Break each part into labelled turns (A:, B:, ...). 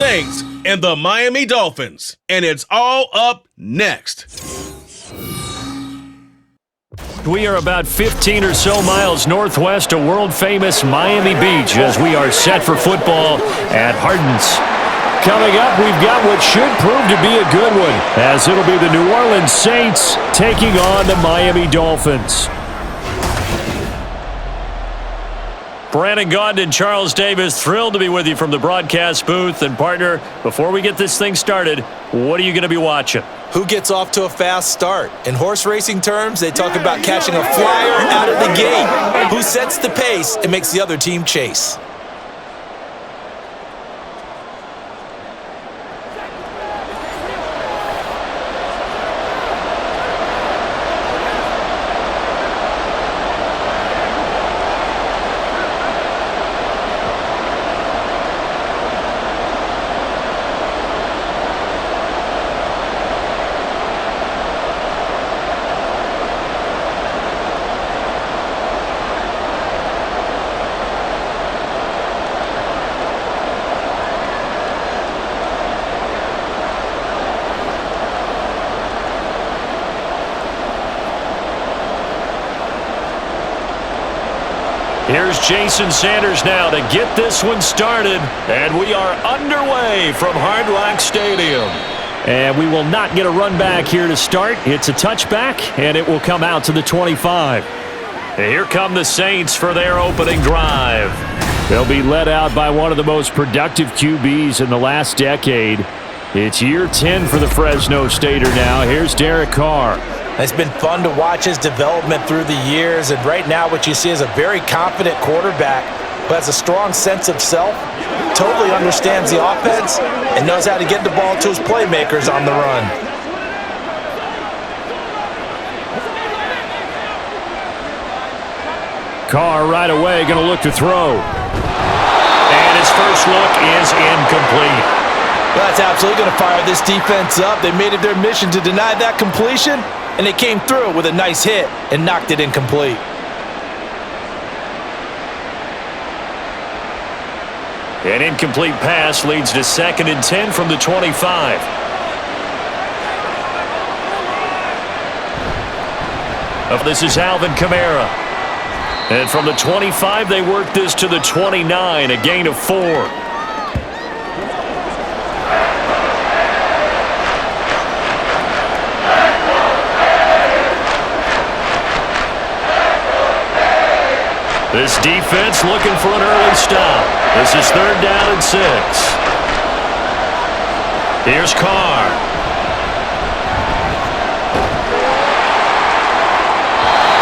A: Saints and the Miami Dolphins, and it's all up next.
B: We are about 15 or so miles northwest of world-famous Miami Beach as we are set for football at Hardin's. Coming up, we've got what should prove to be a good one, as it'll be the New Orleans Saints taking on the Miami Dolphins. Brandon Gaudin and Charles Davis, thrilled to be with you from the broadcast booth. And partner, before we get this thing started, what are you going to be watching?
C: Who gets off to a fast start? In horse racing terms, they talk about catching a flyer out of the gate. Who sets the pace and makes the other team chase?
B: Here's Jason Sanders now to get this one started, and we are underway from Hard Rock Stadium. And we will not get a run back here to start. It's a touchback, and it will come out to the 25. And here come the Saints for their opening drive. They'll be led out by one of the most productive QBs in the last decade. It's year 10 for the Fresno Stater now. Here's Derek Carr.
C: It's been fun to watch his development through the years, and right now what you see is a very confident quarterback who has a strong sense of self, totally understands the offense, and knows how to get the ball to his playmakers on the run.
B: Carr right away going to look to throw. And his first look is incomplete.
C: Well, that's absolutely going to fire this defense up. They made it their mission to deny that completion, and they came through with a nice hit and knocked it incomplete.
B: An incomplete pass leads to 2nd and 10 from the 25. This is Alvin Kamara. And from the 25, they work this to the 29, a gain of 4. This defense looking for an early stop. This is 3rd down and 6. Here's Carr.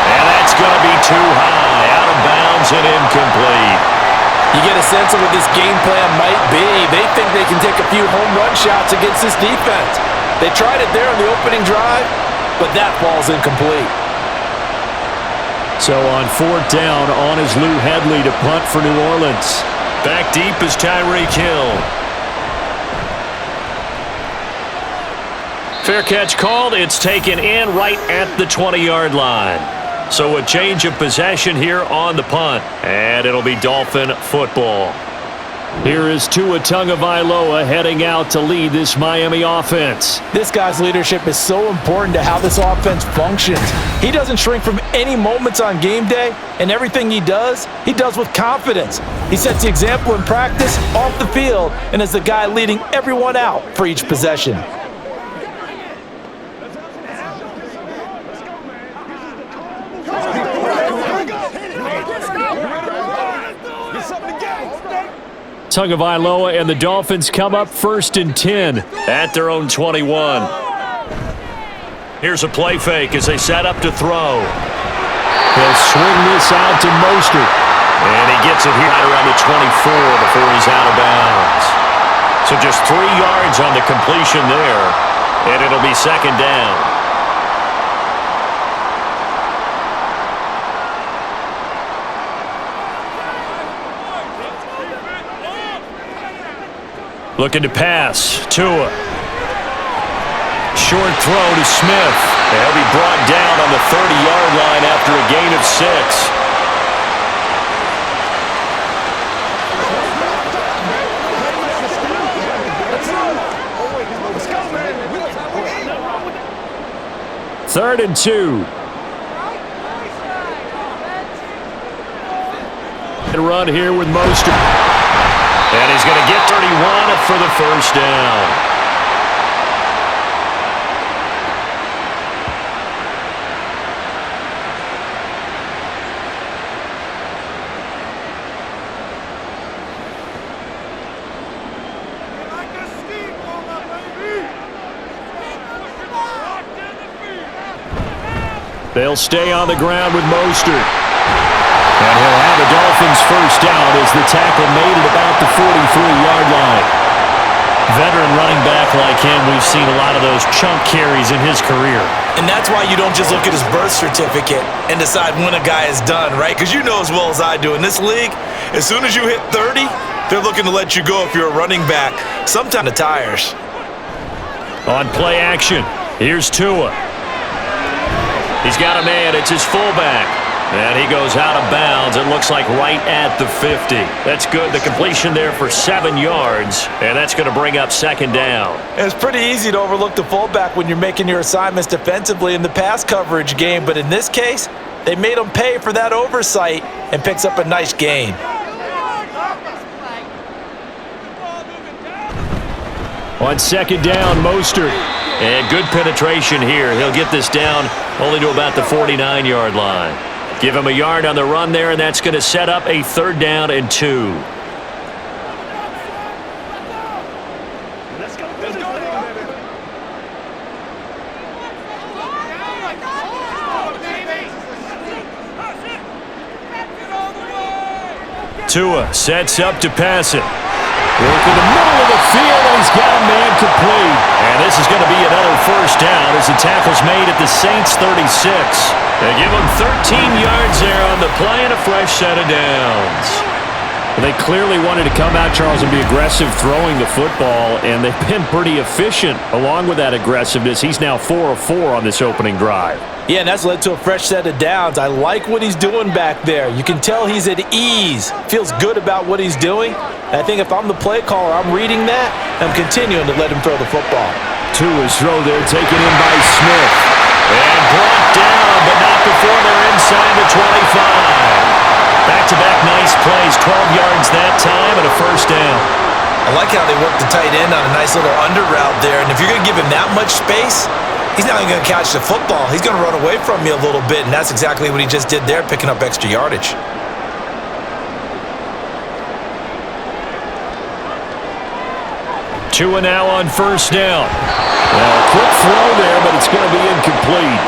B: And that's going to be too high. Out of bounds and incomplete.
C: You get a sense of what this game plan might be. They think they can take a few home run shots against this defense. They tried it there on the opening drive, but that ball's incomplete.
B: So on 4th down, on is Lou Hedley to punt for New Orleans. Back deep is Tyreek Hill. Fair catch called. It's taken in right at the 20-yard line. So a change of possession here on the punt. And it'll be Dolphin football. Here is Tua Tagovailoa heading out to lead this Miami offense.
C: This guy's leadership is so important to how this offense functions. He doesn't shrink from any moments on game day, and everything he does with confidence. He sets the example in practice, off the field, and is the guy leading everyone out for each possession.
B: Tagovailoa and the Dolphins come up 1st and 10 at their own 21. Here's a play fake as they set up to throw. He'll swing this out to Mostert. And he gets it here right around the 24 before he's out of bounds. So just 3 yards on the completion there, and it'll be 2nd down. Looking to pass. Tua. Short throw to Smith. They'll be brought down on the 30-yard line after a gain of 6. 3rd and 2. Run here with Mostert. And he's going to get 31 for the first down. They'll stay on the ground with Mostert. And he'll have the Dolphins first down as the tackle made at about the 43-yard line. Veteran running back like him, we've seen a lot of those chunk carries in his career.
C: And that's why you don't just look at his birth certificate and decide when a guy is done, right? Because you know as well as I do, in this league, as soon as you hit 30, they're looking to let you go if you're a running back. Sometimes the tires.
B: On play action, here's Tua. He's got a man, it's his fullback. And he goes out of bounds, it looks like right at the 50. That's good, the completion there for 7 yards, and that's going to bring up 2nd down.
C: It's pretty easy to overlook the fullback when you're making your assignments defensively in the pass coverage game, but in this case, they made him pay for that oversight and picks up a nice gain.
B: On 2nd down, Mostert. And good penetration here. He'll get this down only to about the 49-yard line. Give him a yard on the run there, and that's going to set up a 3rd down and 2. Tua sets up to pass it. Work in the middle of the field, and he's got a man complete. And this is going to be another first down as the tackle's made at the Saints' 36. They give him 13 yards there on the play and a fresh set of downs. They clearly wanted to come out, Charles, and be aggressive throwing the football, and they've been pretty efficient along with that aggressiveness. He's now 4 of 4 on this opening drive.
C: Yeah, and that's led to a fresh set of downs. I like what he's doing back there. You can tell he's at ease, feels good about what he's doing. And I think if I'm the play caller, I'm reading that, and I'm continuing to let him throw the football.
B: Tua's throw there taken in by Smith. And brought down, but not before they're inside the 25. Back-to-back nice plays, 12 yards that time, and a first down.
C: I like how they worked the tight end on a nice little under route there, and if you're going to give him that much space, he's not even going to catch the football. He's going to run away from you a little bit, and that's exactly what he just did there, picking up extra yardage.
B: Tua now on first down. Well, a quick throw there, but it's going to be incomplete.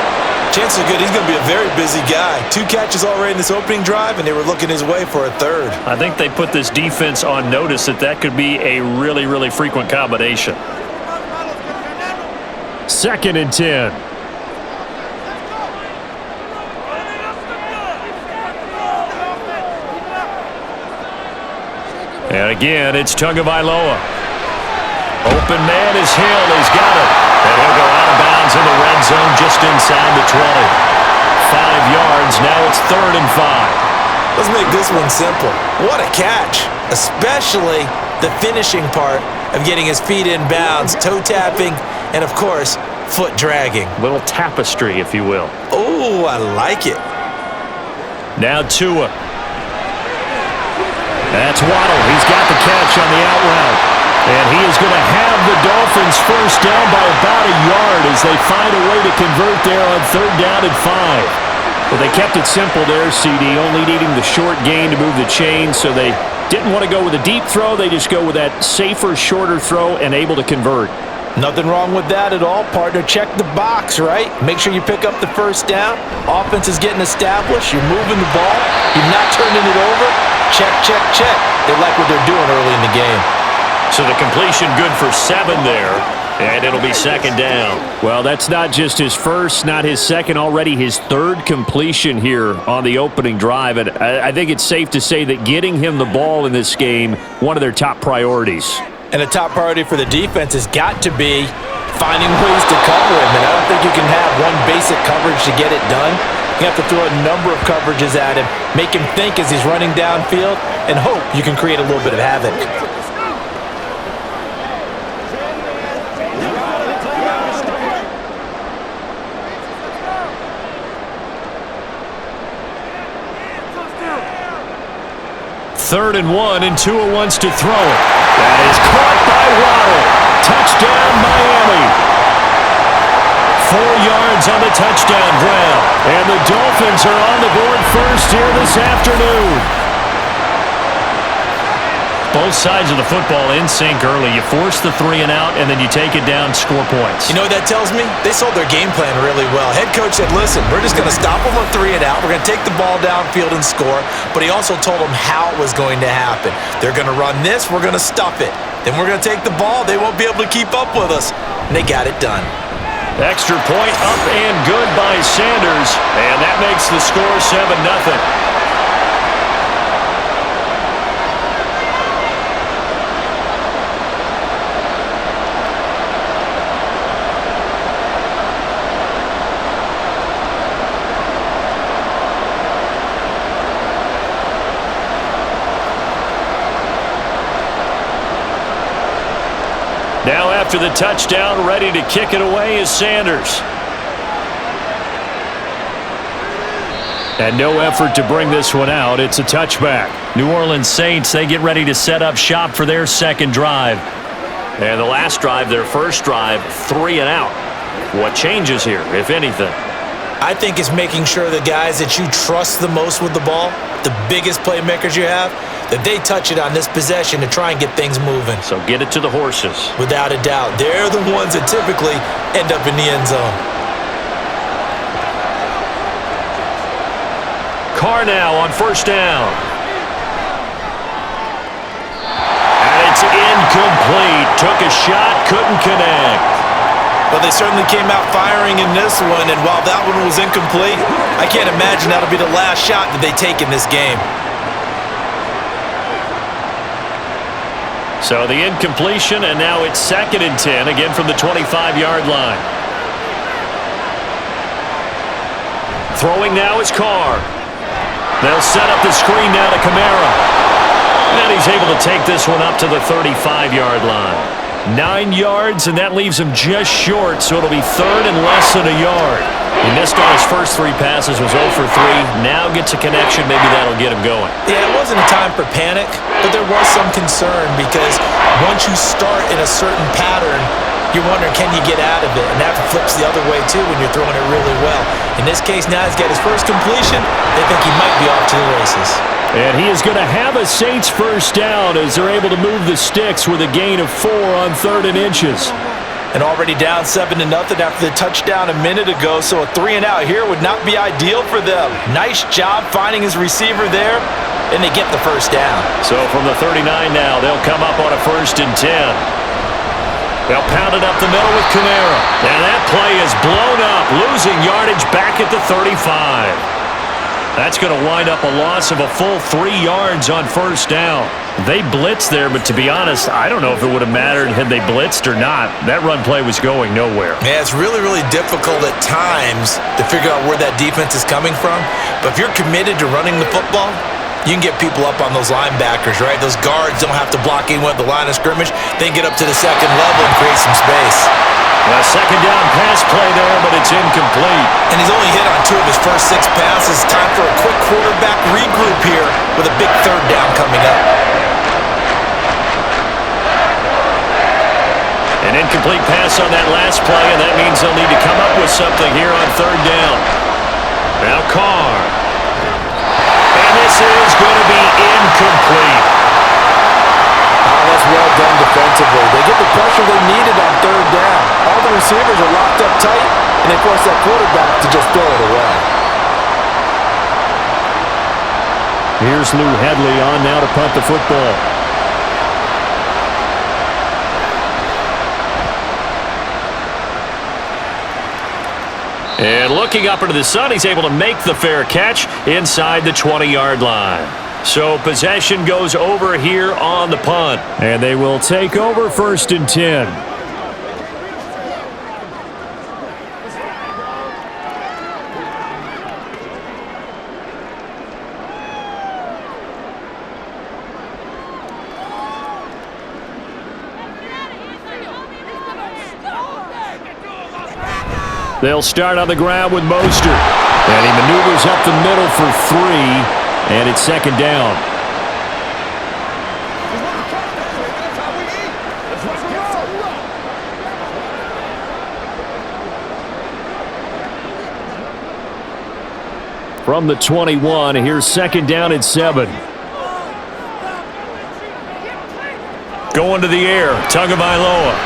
C: Chances are good he's going to be a very busy guy. 2 catches already in this opening drive, and they were looking his way for a 3rd.
B: I think they put this defense on notice that could be a really, really frequent combination. 2nd and 10. And again, it's Tagovailoa. Open man is Hill. He's got it. And he'll go out of bounds in the red zone just inside the 20. 5 yards. Now it's 3rd and 5.
C: Let's make this one simple. What a catch. Especially the finishing part of getting his feet in bounds, toe tapping, and of course, foot dragging.
B: Little tapestry, if you will.
C: Oh, I like it.
B: Now Tua. That's Waddle. He's got the catch on the out route. And he is going to have the Dolphins first down by about a yard as they find a way to convert there on 3rd down and 5. Well, they kept it simple there, CD, only needing the short gain to move the chain, so they didn't want to go with a deep throw. They just go with that safer, shorter throw and able to convert.
C: Nothing wrong with that at all, partner. Check the box, right? Make sure you pick up the first down. Offense is getting established. You're moving the ball. You're not turning it over. Check, check, check. They like what they're doing early in the game.
B: So the completion good for 7 there, and it'll be 2nd down. Well, that's not just his first, not his second, already his 3rd completion here on the opening drive. And I think it's safe to say that getting him the ball in this game, one of their top priorities.
C: And the top priority for the defense has got to be finding ways to cover him. And I don't think you can have one basic coverage to get it done. You have to throw a number of coverages at him, make him think as he's running downfield, and hope you can create a little bit of havoc.
B: 3rd and 1, and Tua wants to throw it. That is caught by Waddle. Touchdown, Miami. 4 yards on the touchdown grab. And the Dolphins are on the board first here this afternoon. Both sides of the football in sync early. You force the 3 and out, and then you take it down, score points.
C: You know what that tells me? They sold their game plan really well. Head coach said, listen, we're just going to stop them on 3 and out. We're going to take the ball downfield and score. But he also told them how it was going to happen. They're going to run this. We're going to stuff it. Then we're going to take the ball. They won't be able to keep up with us. And they got it done.
B: Extra point up and good by Sanders. And that makes the score 7-0. Now after the touchdown, ready to kick it away is Sanders. And no effort to bring this one out. It's a touchback. New Orleans Saints, they get ready to set up shop for their second drive. And the last drive, their first drive, 3 and out. What changes here, if anything?
C: I think it's making sure the guys that you trust the most with the ball, the biggest playmakers you have, that they touch it on this possession to try and get things moving.
B: So get it to the horses.
C: Without a doubt. They're the ones that typically end up in the end zone.
B: Carr now on first down. And it's incomplete. Took a shot, couldn't connect.
C: Well, they certainly came out firing in this one, and while that one was incomplete, I can't imagine that'll be the last shot that they take in this game.
B: So the incompletion, and now it's 2nd and 10, again from the 25-yard line. Throwing now is Carr. They'll set up the screen now to Kamara. And he's able to take this one up to the 35-yard line. 9 yards, and that leaves him just short, so it'll be 3rd and less than a yard. He missed on his first 3 passes, was 0 for 3. Now gets a connection. Maybe that'll get him going.
C: Yeah, it wasn't a time for panic, but there was some concern because once you start in a certain pattern, you're wondering, can you get out of it? And that flips the other way, too, when you're throwing it really well. In this case, now he's got his first completion. They think he might be off to the races.
B: And he is going to have a Saints first down as they're able to move the sticks with a gain of 4 on 3rd and inches.
C: And already down 7-0 after the touchdown a minute ago, so a 3 and out here would not be ideal for them. Nice job finding his receiver there, and they get the first down.
B: So from the 39 now, they'll come up on a 1st and 10. They'll pound it up the middle with Kamara. And that play is blown up, losing yardage back at the 35. That's going to wind up a loss of a full 3 yards on first down. They blitzed there, but to be honest, I don't know if it would have mattered had they blitzed or not. That run play was going nowhere.
C: Yeah, it's really, really difficult at times to figure out where that defense is coming from. But if you're committed to running the football, you can get people up on those linebackers, right? Those guards don't have to block anyone at the line of scrimmage. They can get up to the second level and create some space.
B: A second down pass play there, but it's incomplete.
C: And he's only hit on 2 of his first 6 passes. Time for a quick quarterback regroup here with a big 3rd down coming up.
B: An incomplete pass on that last play, and that means they'll need to come up with something here on 3rd down. Now Carr. And this is going to be incomplete.
C: Oh, that's well done defensively. They get the pressure they needed on 3rd down. All the receivers are locked up tight, and they force that quarterback to just throw it away.
B: Here's Lou Hedley on now to punt the football. And looking up into the sun, he's able to make the fair catch inside the 20-yard line. So possession goes over here on the punt. And they will take over 1st and 10. They'll start on the ground with Mostert. And he maneuvers up the middle for 3. And it's 2nd down. from the 21. Here's second down and 7. Going to the air, Tagovailoa.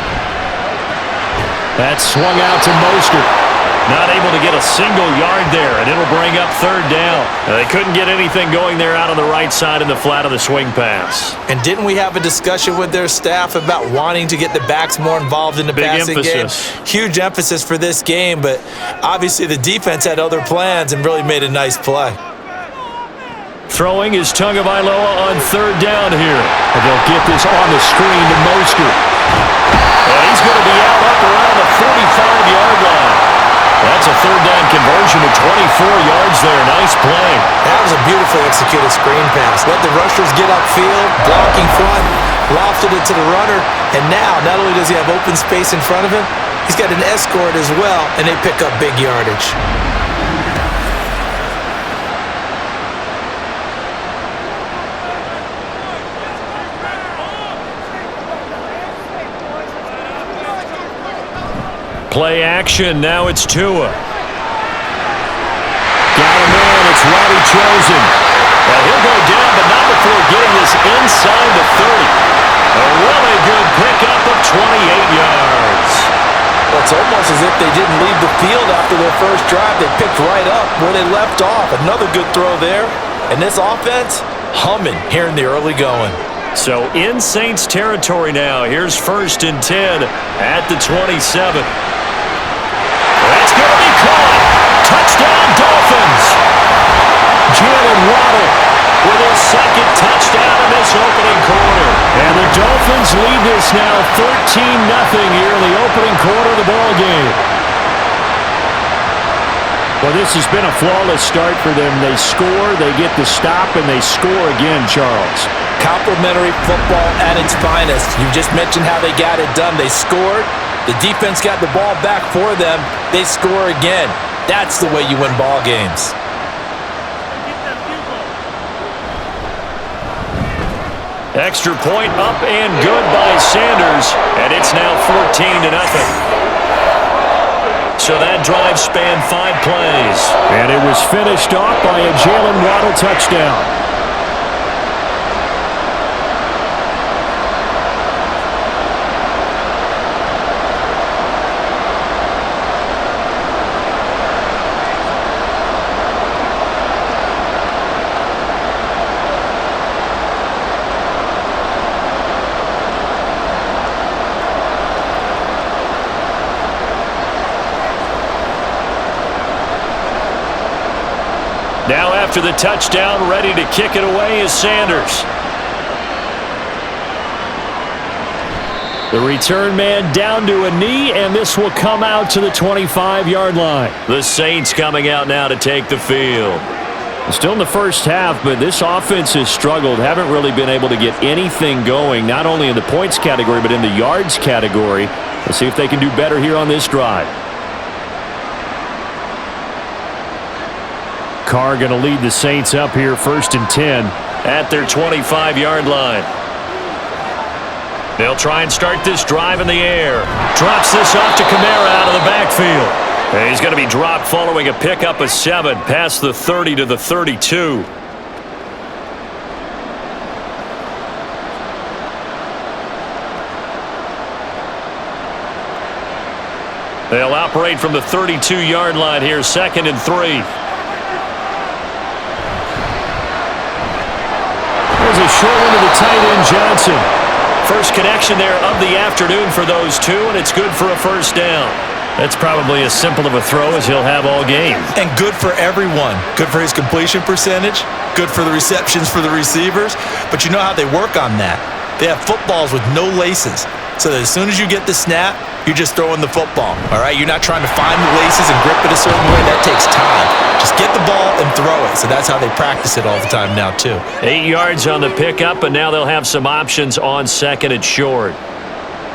B: That's swung out to Mostert. Not able to get a single yard there, and it'll bring up third down. They couldn't get anything going there out on the right side in the flat of the swing pass.
C: And didn't we have a discussion with their staff about wanting to get the backs more involved in the passing game? Huge emphasis for this game, but obviously the defense had other plans and really made a nice play.
B: Throwing is Tagovailoa on third down here. And they'll get this on the screen to Mostert. And he's going to be out up around the 45-yard line. That's a third down conversion of 24 yards there. Nice play.
C: That was a beautifully executed screen pass. Let the rushers get upfield, blocking front, lofted it to the runner, and now not only does he have open space in front of him, he's got an escort as well, and they pick up big yardage.
B: Play action, now it's Tua. Got him in, it's Robbie Chosen. And he'll go down, but not before getting this inside the 30. A really good pickup of 28 yards.
C: Well, it's almost as if they didn't leave the field after their first drive. They picked right up where they left off. Another good throw there. And this offense, humming here in the early going.
B: So in Saints territory now. Here's first and 10 at the 27. That's going to be caught. Touchdown, Dolphins. Jalen Waddle with his second touchdown in this opening quarter. And the Dolphins lead this now 13-0 here in the opening quarter of the ball game. Well, this has been a flawless start for them. They score, they get the stop, and they score again, Charles.
C: Complimentary football at its finest. You just mentioned how they got it done. They scored. The defense got the ball back for them. They score again. That's the way you win ball games.
B: Extra point up and good by Sanders, and it's now 14-0. So that drive spanned 5 plays. And it was finished off by a Jalen Waddle touchdown. Now after the touchdown, ready to kick it away is Sanders. The return man down to a knee, and this will come out to the 25-yard line. The Saints coming out now to take the field. Still in the first half, but this offense has struggled. Haven't really been able to get anything going, not only in the points category, but in the yards category. Let's see if they can do better here on this drive. Carr going to lead the Saints up here first and 10 at their 25-yard line. They'll try and start this drive in the air. Drops this off to Kamara out of the backfield. And he's going to be dropped following a pickup of 7 past the 30 to the 32. They'll operate from the 32-yard line here, second and 3. There's a short one to the tight end, Johnson. First connection there of the afternoon for those two, and it's good for a first down. That's probably as simple of a throw as he'll have all game.
C: And good for everyone. Good for his completion percentage. Good for the receptions for the receivers. But you know how they work on that. They have footballs with no laces. So that as soon as you get the snap, you're just throwing the football. All right? You're not trying to find the laces and grip it a certain way. That takes time. Just get the ball and throw it. So that's how they practice it all the time now, too.
B: 8 yards on the pickup, and now they'll have some options on second and short.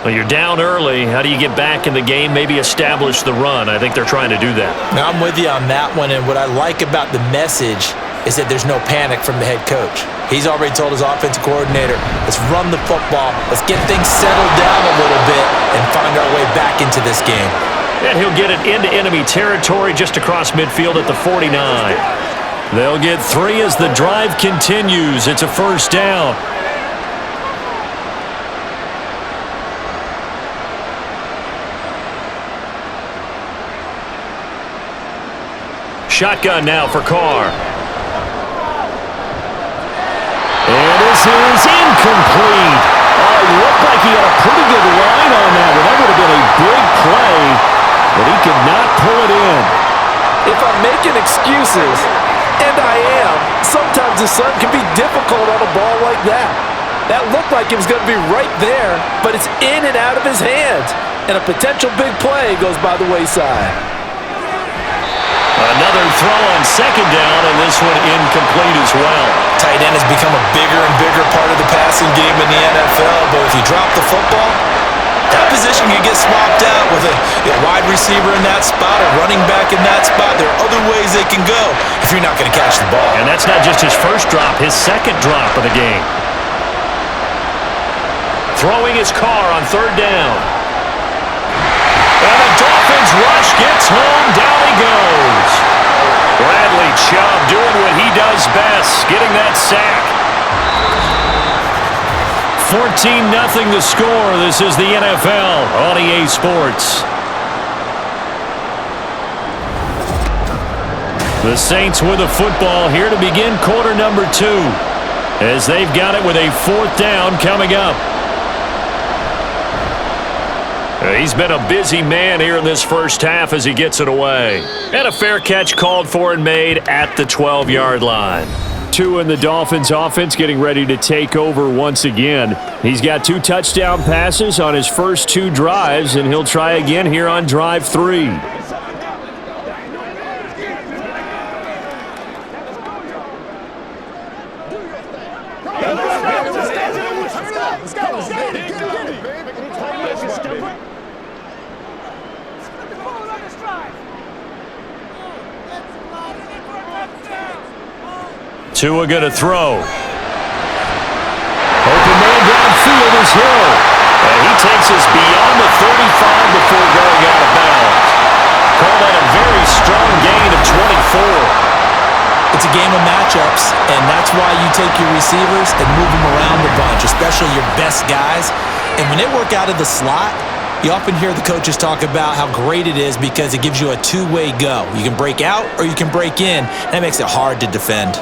B: Well, you're down early. How do you get back in the game? Maybe establish the run. I think they're trying to do that.
C: Now, I'm with you on that one, and what I like about the message is that there's no panic from the head coach. He's already told his offensive coordinator, let's run the football, let's get things settled down a little bit, and find our way back into this game.
B: And he'll get it into enemy territory just across midfield at the 49. They'll get 3 as the drive continues. It's a first down. Shotgun now for Carr. And this is incomplete. Oh, it looked like he had a pretty good line on that one. That would have been a big play, but he could not pull it in.
C: If I'm making excuses, and I am, sometimes the sun can be difficult on a ball like that. That looked like it was going to be right there, but it's in and out of his hands. And a potential big play goes by the wayside.
B: Another throw on second down, and this one incomplete as well.
C: Tight end has become a bigger and bigger part of the passing game in the NFL, but if you drop the football, that position can get swapped out with a wide receiver in that spot, a running back in that spot. There are other ways they can go if you're not going to catch the ball.
B: And that's not just his first drop, his second drop of the game. Throwing his Carr on third down. And the Dolphins rush gets home. Down he goes. Bradley Chubb doing what he does best, getting that sack. 14-0 the score. This is the NFL on EA Sports. The Saints with the football here to begin quarter number 2, as they've got it with a fourth down coming up. He's been a busy man here in this first half as he gets it away. And a fair catch called for and made at the 12-yard line. 2 in the Dolphins offense getting ready to take over once again. He's got 2 touchdown passes on his first 2 drives, and he'll try again here on drive 3. Tua going to throw. Open man downfield is Hill. And he takes us beyond the 35 before going out of bounds. Call that a very strong gain of 24.
C: It's a game of matchups, and that's why you take your receivers and move them around a bunch, especially your best guys. And when they work out of the slot, you often hear the coaches talk about how great it is because it gives you a two-way go. You can break out or you can break in. That makes it hard to defend.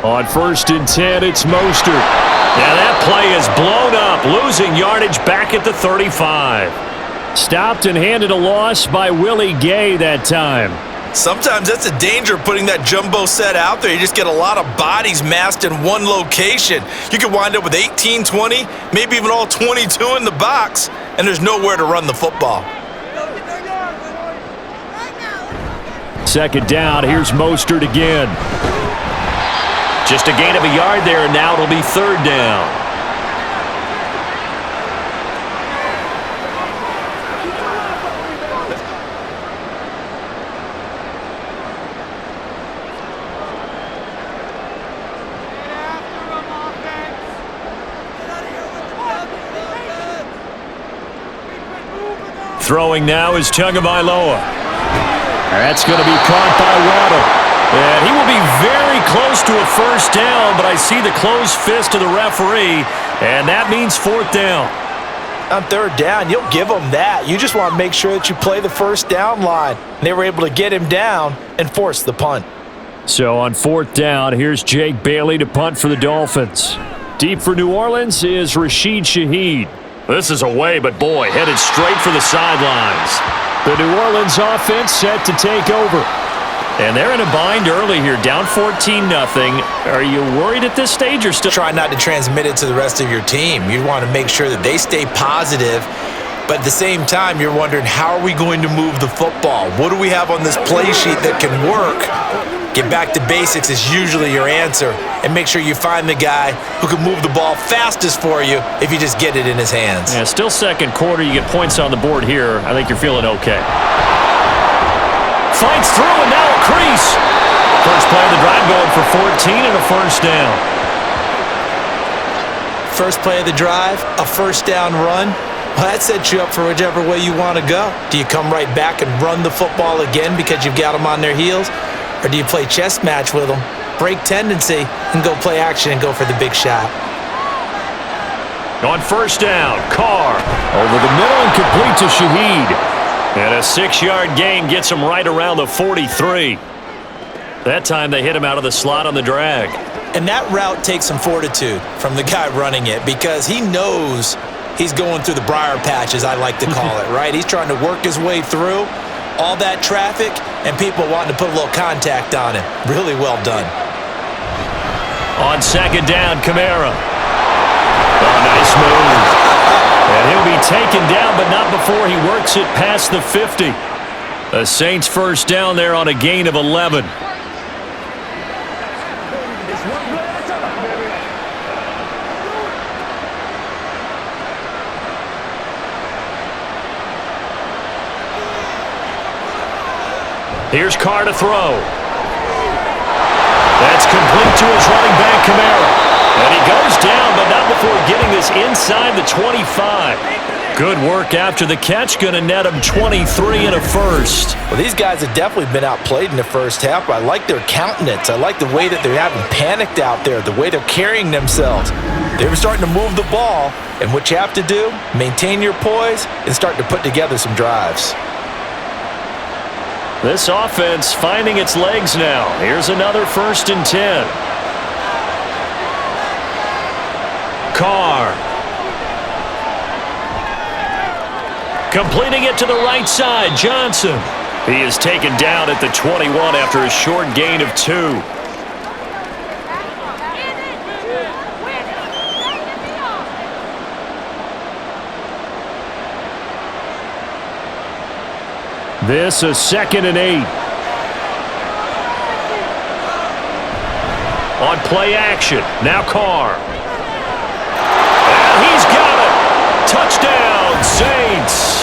B: On 1st and 10, it's Mostert. Now that play is blown up, losing yardage back at the 35. Stopped and handed a loss by Willie Gay that time.
D: Sometimes that's a danger putting that jumbo set out there. You just get a lot of bodies massed in one location. You could wind up with 18, 20, maybe even all 22 in the box, and there's nowhere to run the football.
B: Second down, here's Mostert again. Just a gain of a yard there, and now it'll be third down. Throwing now is Tagovailoa. That's going to be caught by Waddle. And he will be very close to a first down, but I see the closed fist of the referee, and that means fourth down.
C: On third down, you'll give them that. You just want to make sure that you play the first down line. They were able to get him down and force the punt.
B: So on fourth down, here's Jake Bailey to punt for the Dolphins. Deep for New Orleans is Rashid Shaheed. This is away, but boy, headed straight for the sidelines. The New Orleans offense set to take over. And they're in a bind early here, down 14-0. Are you worried at this stage or still?
C: Try not to transmit it to the rest of your team. You want to make sure that they stay positive, but at the same time, you're wondering, how are we going to move the football? What do we have on this play sheet that can work? Get back to basics is usually your answer, and make sure you find the guy who can move the ball fastest for you if you just get it in his hands.
B: Yeah, still second quarter. You get points on the board here. I think you're feeling okay. Fights through, and now a crease. First play of the drive going for 14 and a first down.
C: First play of the drive, a first down run. Well, that sets you up for whichever way you want to go. Do you come right back and run the football again because you've got them on their heels? Or do you play chess match with them, break tendency, and go play action and go for the big shot?
B: On first down, Carr over the middle and complete to Shaheed. And a 6-yard gain gets him right around the 43. That time they hit him out of the slot on the drag.
C: And that route takes some fortitude from the guy running it because he knows he's going through the briar patch, as I like to call it, right? He's trying to work his way through all that traffic and people wanting to put a little contact on him. Really well done.
B: On second down, Kamara. Oh, nice move. And he'll be taken down, but not before he works it past the 50. The Saints first down there on a gain of 11. Here's Carr to throw. That's complete to his running back, Kamara. And he goes down, but not before getting this inside the 25. Good work after the catch. Going to net him 23 and a first.
C: Well, these guys have definitely been outplayed in the first half. I like their countenance. I like the way that they're having panicked out there, the way they're carrying themselves. They're starting to move the ball, and what you have to do, maintain your poise and start to put together some drives.
B: This offense finding its legs now. Here's another 1st and 10. Carr. Completing it to the right side, Johnson. He is taken down at the 21 after a short gain of 2. This a 2nd and 8. On play action, now Carr. And he's got it. Touchdown, Saints.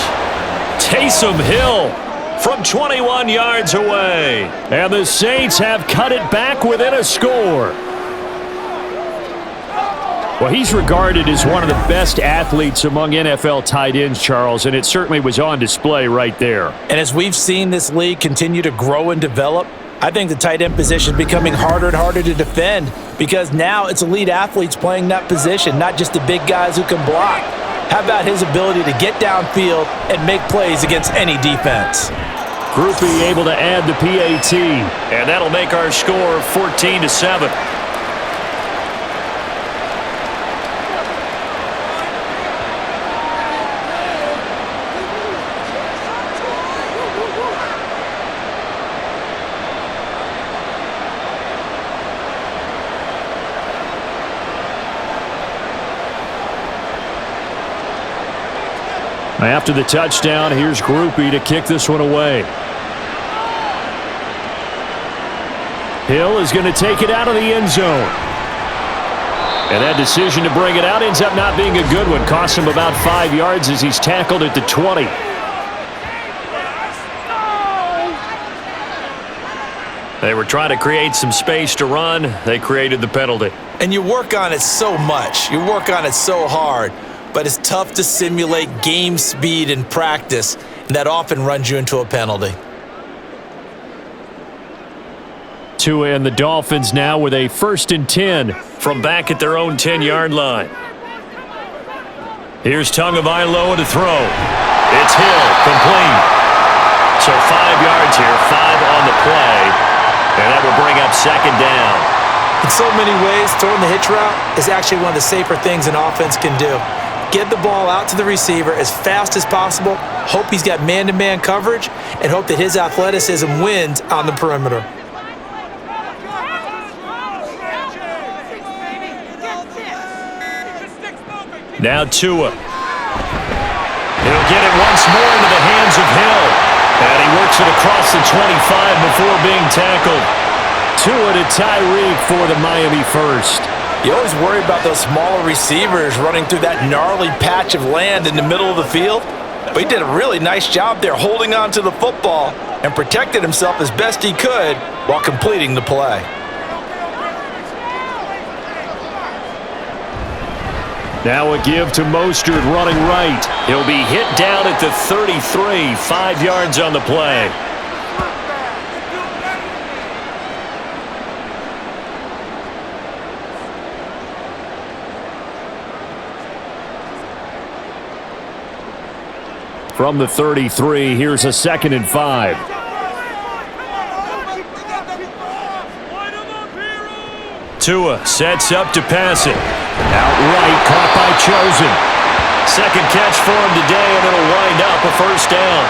B: Taysom Hill from 21 yards away. And the Saints have cut it back within a score. Well, he's regarded as one of the best athletes among NFL tight ends, Charles, and it certainly was on display right there.
C: And as we've seen this league continue to grow and develop, I think the tight end position is becoming harder and harder to defend because now it's elite athletes playing that position, not just the big guys who can block. How about his ability to get downfield and make plays against any defense?
B: Groupie able to add the PAT, and that'll make our score 14-7. After the touchdown, here's Groupie to kick this one away. Hill is going to take it out of the end zone. And that decision to bring it out ends up not being a good one. Costs him about 5 yards as he's tackled at the 20. They were trying to create some space to run. They created the penalty.
C: And you work on it so much. You work on it so hard. But it's tough to simulate game speed in practice, and that often runs you into a penalty.
B: Tua and the Dolphins now with a 1st and 10 from back at their own 10-yard line. Here's Tagovailoa to throw. It's Hill, complete. So 5 yards here, 5 on the play, and that will bring up 2nd down.
C: In so many ways, throwing the hitch route is actually one of the safer things an offense can do. Get the ball out to the receiver as fast as possible, hope he's got man-to-man coverage, and hope that his athleticism wins on the perimeter.
B: Now Tua. He'll get it once more into the hands of Hill. And he works it across the 25 before being tackled. Tua to Tyreek for the Miami first.
C: You always worry about those smaller receivers running through that gnarly patch of land in the middle of the field. But he did a really nice job there holding on to the football and protected himself as best he could while completing the play.
B: Now a give to Mostert running right. He'll be hit down at the 33, 5 yards on the play. From the 33, here's a 2nd and 5. Tua sets up to pass it. Outright caught by Chosen. Second catch for him today, and it'll wind up a first down.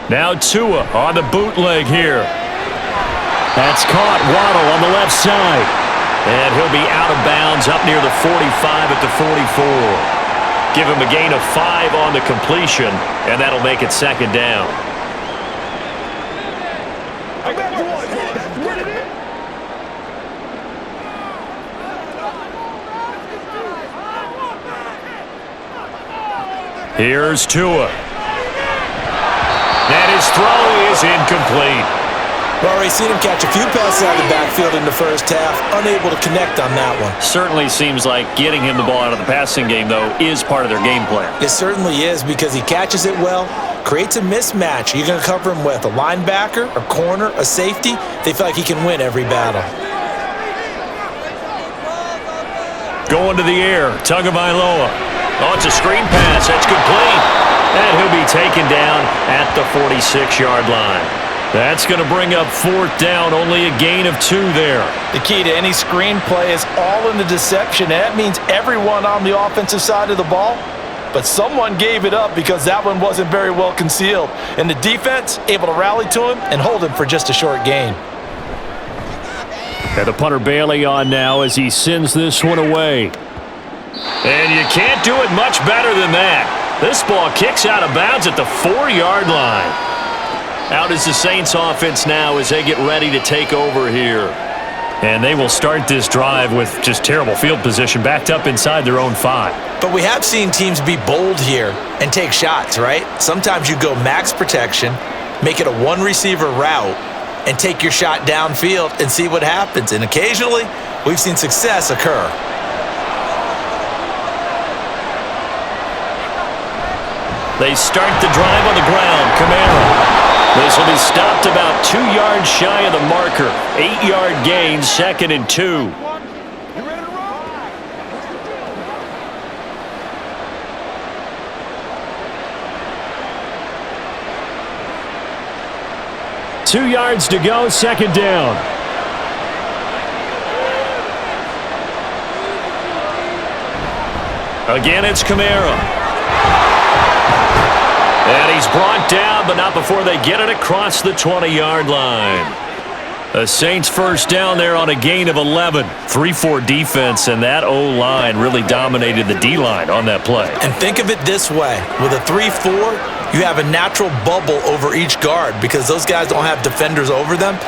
B: Now Tua on the bootleg here. That's caught. Waddle on the left side. And he'll be out of bounds up near the 45 at the 44. Give him a gain of 5 on the completion, and that'll make it 2nd down. Here's Tua. And his throw is incomplete.
C: We've already seen him catch a few passes out of the backfield in the first half, unable to connect on that one.
B: Certainly seems like getting him the ball out of the passing game, though, is part of their game plan.
C: It certainly is, because he catches it well, creates a mismatch. You're going to cover him with a linebacker, a corner, a safety. They feel like he can win every battle.
B: Going to the air, Tagovailoa. Oh, it's a screen pass. That's complete. And he'll be taken down at the 46-yard line. That's going to bring up 4th down, only a gain of 2 there.
C: The key to any screen play is all in the deception. That means everyone on the offensive side of the ball, but someone gave it up because that one wasn't very well concealed. And the defense able to rally to him and hold him for just a short gain.
B: And the punter Bailey on now as he sends this one away. And you can't do it much better than that. This ball kicks out of bounds at the 4-yard line. Out is the Saints offense now as they get ready to take over here. And they will start this drive with just terrible field position, backed up inside their own 5.
C: But we have seen teams be bold here and take shots, right? Sometimes you go max protection, make it a one-receiver route, and take your shot downfield and see what happens. And occasionally, we've seen success occur.
B: They start the drive on the ground. Kamara. This will be stopped about 2 yards shy of the marker. 8-yard gain, 2nd and 2. Two yards to go, 2nd down. Again, it's Kamara. And he's brought down, but not before they get it across the 20-yard line. The Saints first down there on a gain of 11. 3-4 defense, and that O-line really dominated the D-line on that play.
C: And think of it this way. With a 3-4, you have a natural bubble over each guard because those guys don't have defenders over them.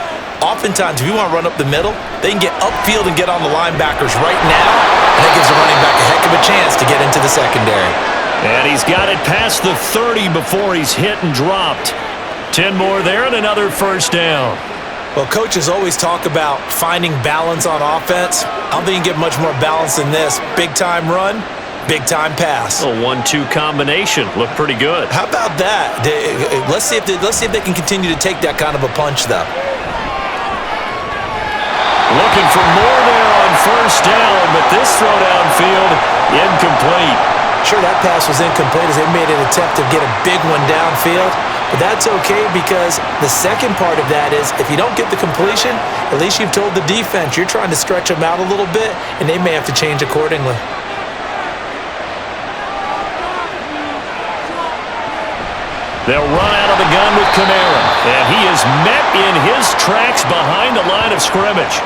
C: Oftentimes, if you want to run up the middle, they can get upfield and get on the linebackers right now, and that gives the running back a heck of a chance to get into the secondary.
B: And he's got it past the 30 before he's hit and dropped. 10 more there and another first down.
C: Well, coaches always talk about finding balance on offense. I don't think you can get much more balance than this. Big-time run, big-time pass.
B: A 1-2 combination. Looked pretty good.
C: How about that? Let's see if they can continue to take that kind of a punch, though.
B: Looking for more there on first down, but this throw downfield, incomplete.
C: Sure, that pass was incomplete as they made an attempt to get a big one downfield, but that's okay because the second part of that is if you don't get the completion, at least you've told the defense you're trying to stretch them out a little bit, and they may have to change accordingly.
B: They'll run out of the gun with Kamara, and he is met in his tracks behind the line of scrimmage.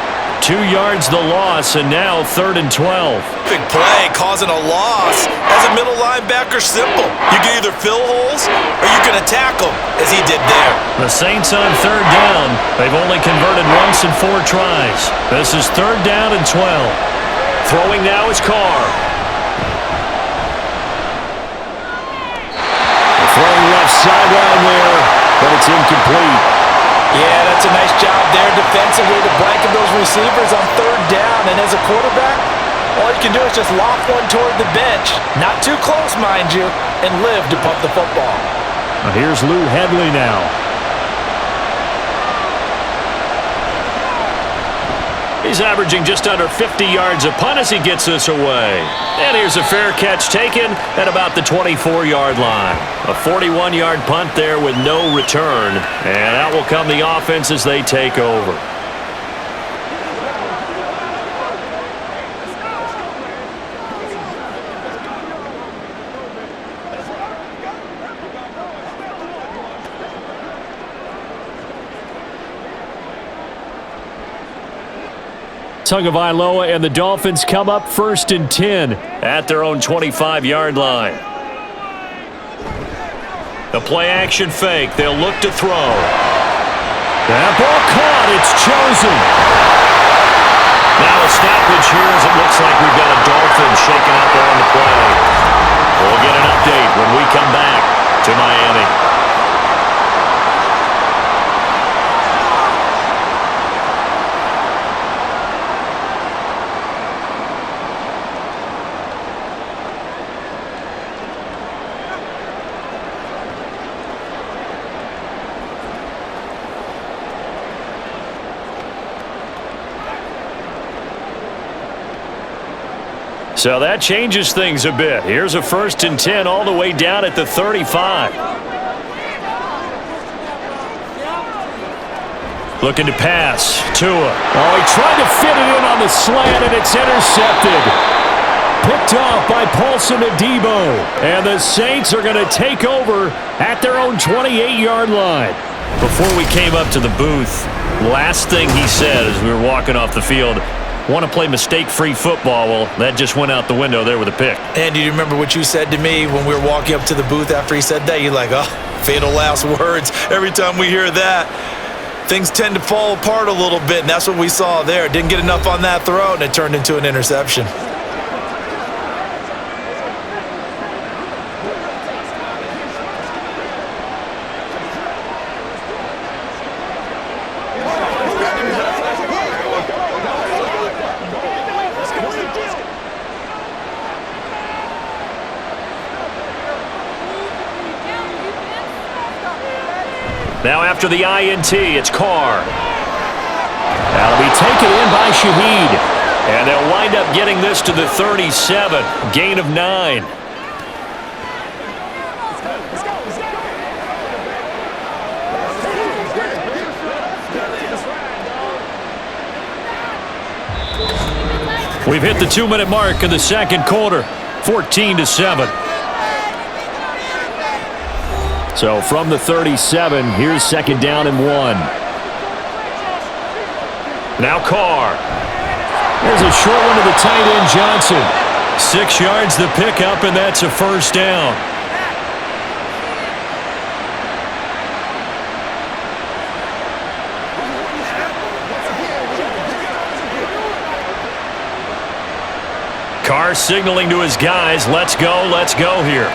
B: 2 yards the loss, and now 3rd and 12.
D: Big play causing a loss. As a middle linebacker, simple. You can either fill holes or you can attack them, as he did there.
B: The Saints on 3rd down. They've only converted once in 4 tries. This is 3rd down and 12. Throwing now is Carr. Throwing left sideline there, but it's incomplete.
C: Yeah, that's a nice job there defensively to blanket those receivers on third down. And as a quarterback, all you can do is just loft one toward the bench. Not too close, mind you, and live to pump the football.
B: Now here's Lou Hedley now. He's averaging just under 50 yards a punt as he gets this away. And here's a fair catch taken at about the 24-yard line. A 41-yard punt there with no return. And out will come the offense as they take over. Tagovailoa and the Dolphins come up 1st and 10 at their own 25-yard line. The play-action fake. They'll look to throw. That ball caught. It's chosen. Now a stoppage here as it looks like we've got a Dolphin shaking up on the play. We'll get an update when we come back to Miami. So that changes things a bit. Here's a 1st and 10 all the way down at the 35. Looking to pass. Tua. Oh, he tried to fit it in on the slant, and it's intercepted. Picked off by Paulson Adebo. And the Saints are going to take over at their own 28-yard line. Before we came up to the booth, last thing he said as we were walking off the field, want to play mistake-free football. Well, that just went out the window there with a pick.
C: And do you remember what you said to me when we were walking up to the booth after he said that? You're like, oh, fatal last words. Every time we hear that, things tend to fall apart a little bit, and that's what we saw there. Didn't get enough on that throw, and it turned into an interception.
B: Now after the INT, it's Carr. That'll be taken in by Shaheed. And they'll wind up getting this to the 37. Gain of 9. We've hit the 2-minute mark in the second quarter. 14-7. So from the 37, here's 2nd down and 1. Now Carr. There's a short one to the tight end, Johnson. 6 yards the pickup, and that's a 1st down. Carr signaling to his guys, let's go here.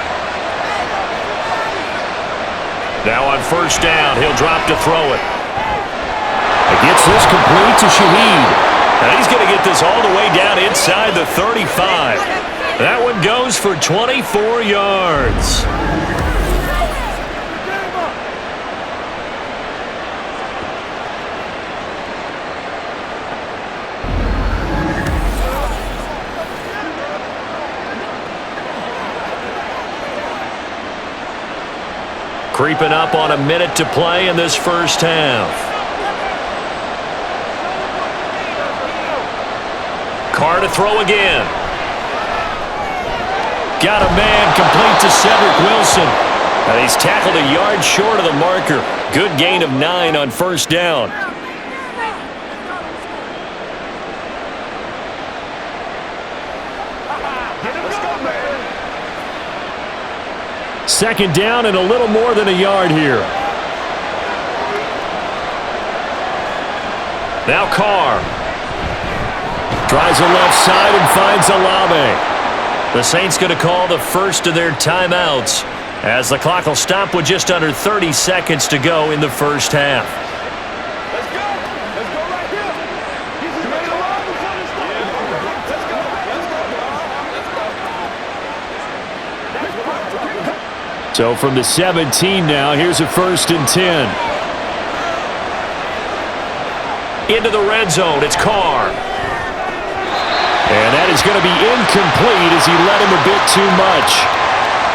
B: Now on 1st down, he'll drop to throw it. He gets this complete to Shaheed. And he's going to get this all the way down inside the 35. That one goes for 24 yards. Creeping up on a minute to play in this first half. Carr to throw again. Got a man complete to Cedric Wilson. And he's tackled a yard short of the marker. Good gain of 9 on 1st down. Second down and a little more than a yard here. Now Carr. Tries the left side and finds Olave. The Saints going to call the first of their timeouts as the clock will stop with just under 30 seconds to go in the first half.
E: Let's go. Let's go right here. You ready to run before the start? Let's go. Let's go.
B: So from the 17 now, here's a 1st and 10. Into the red zone, it's Carr. And that is going to be incomplete as he led him a bit too much.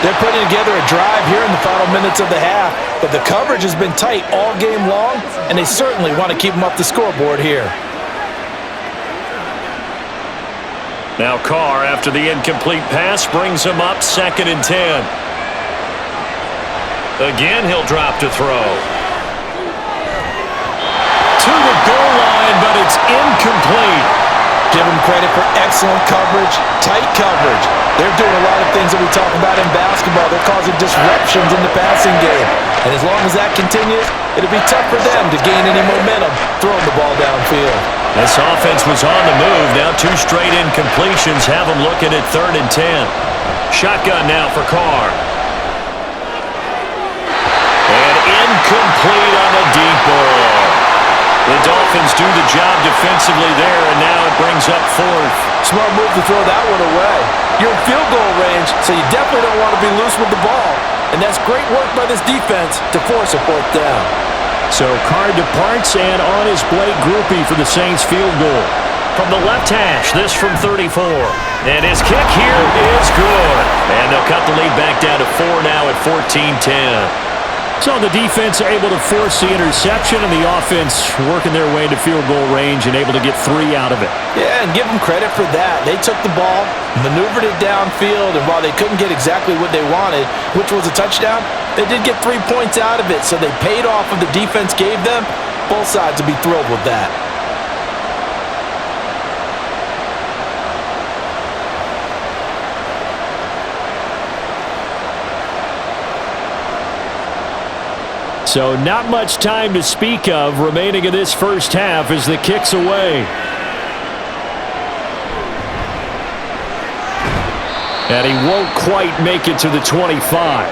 C: They're putting together a drive here in the final minutes of the half, but the coverage has been tight all game long, and they certainly want to keep them up the scoreboard here.
B: Now Carr, after the incomplete pass, brings him up 2nd and 10. Again, he'll drop to throw. To the goal line, but it's incomplete.
C: Give them credit for excellent coverage, tight coverage. They're doing a lot of things that we talk about in basketball. They're causing disruptions in the passing game. And as long as that continues, it'll be tough for them to gain any momentum throwing the ball downfield.
B: This offense was on the move. Now 2 straight incompletions have them looking at 3rd and 10. Shotgun now for Carr. And incomplete on the deep ball. The Dolphins do the job defensively there, and now it brings up 4th.
C: Smart move to throw that one away. You're in field goal range, so you definitely don't want to be loose with the ball. And that's great work by this defense to force a 4th down.
B: So Carr departs, and on his Blake Groupie for the Saints field goal. From the left hash, this from 34. And his kick here is good. And they'll cut the lead back down to 4 now at 14-10. So the defense are able to force the interception, and the offense working their way into field goal range and able to get 3 out of it.
C: Yeah, and give them credit for that. They took the ball, maneuvered it downfield, and while they couldn't get exactly what they wanted, which was a touchdown, they did get 3 points out of it, so they paid off what the defense gave them. Both sides will be thrilled with that.
B: So not much time to speak of remaining in this first half as the kick's away. And he won't quite make it to the 25.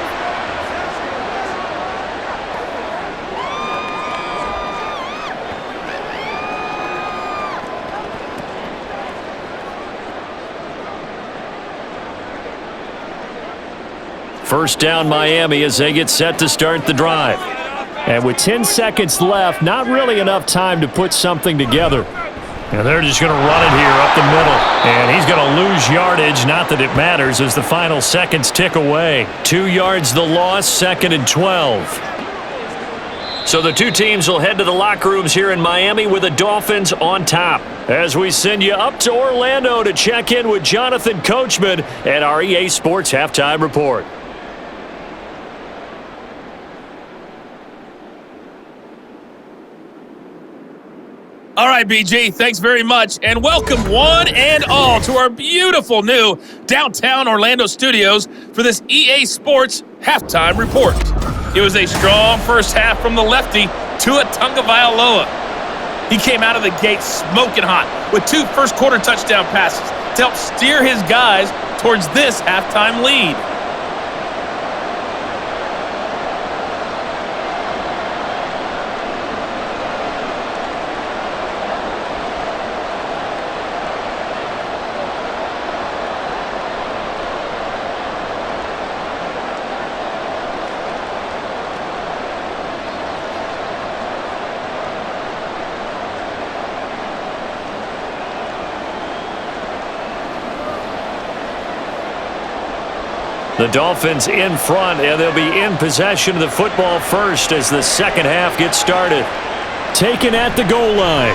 B: First down Miami as they get set to start the drive. And with 10 seconds left, not really enough time to put something together. And they're just going to run it here up the middle. And he's going to lose yardage. Not that it matters as the final seconds tick away. 2 yards the loss, 2nd and 12. So the 2 teams will head to the locker rooms here in Miami with the Dolphins on top. As we send you up to Orlando to check in with Jonathan Coachman and our EA Sports Halftime Report.
F: All right, BG, thanks very much, and welcome one and all to our beautiful new downtown Orlando studios for this EA Sports Halftime Report. It was a strong first half from the lefty, Tua Tagovailoa. He came out of the gate smoking hot with 2 first-quarter touchdown passes to help steer his guys towards this halftime lead.
B: The Dolphins in front, and they'll be in possession of the football first as the second half gets started. Taken at the goal line.